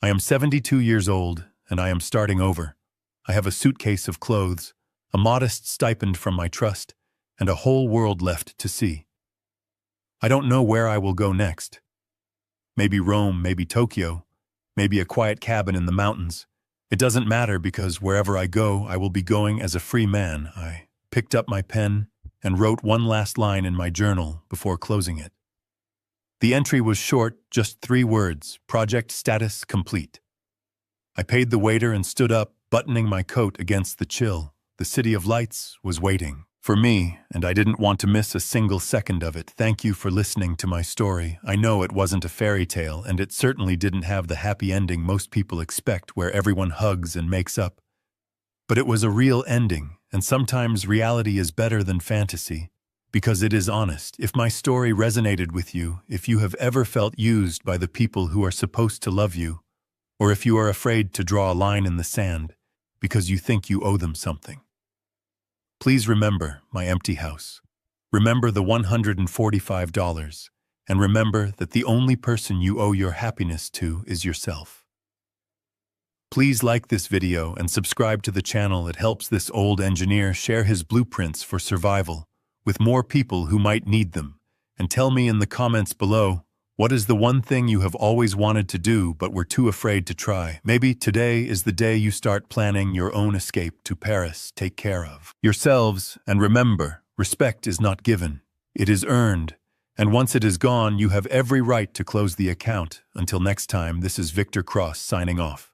I am 72 years old, and I am starting over. I have a suitcase of clothes, a modest stipend from my trust, and a whole world left to see. I don't know where I will go next. Maybe Rome, maybe Tokyo, maybe a quiet cabin in the mountains. It doesn't matter because wherever I go, I will be going as a free man. I picked up my pen and wrote one last line in my journal before closing it. The entry was short, just 3 words: project status complete. I paid the waiter and stood up, buttoning my coat against the chill. The city of lights was waiting for me, and I didn't want to miss a single second of it. Thank you for listening to my story. I know it wasn't a fairy tale, and it certainly didn't have the happy ending most people expect where everyone hugs and makes up. But it was a real ending, and sometimes reality is better than fantasy, because it is honest. If my story resonated with you, if you have ever felt used by the people who are supposed to love you, or if you are afraid to draw a line in the sand because you think you owe them something, please remember my empty house. Remember the $145, and remember that the only person you owe your happiness to is yourself. Please like this video and subscribe to the channel. It helps this old engineer share his blueprints for survival with more people who might need them. And tell me in the comments below, what is the one thing you have always wanted to do but were too afraid to try? Maybe today is the day you start planning your own escape to Paris. Take care of yourselves, and remember, respect is not given, it is earned. And once it is gone, you have every right to close the account. Until next time, this is Victor Cross signing off.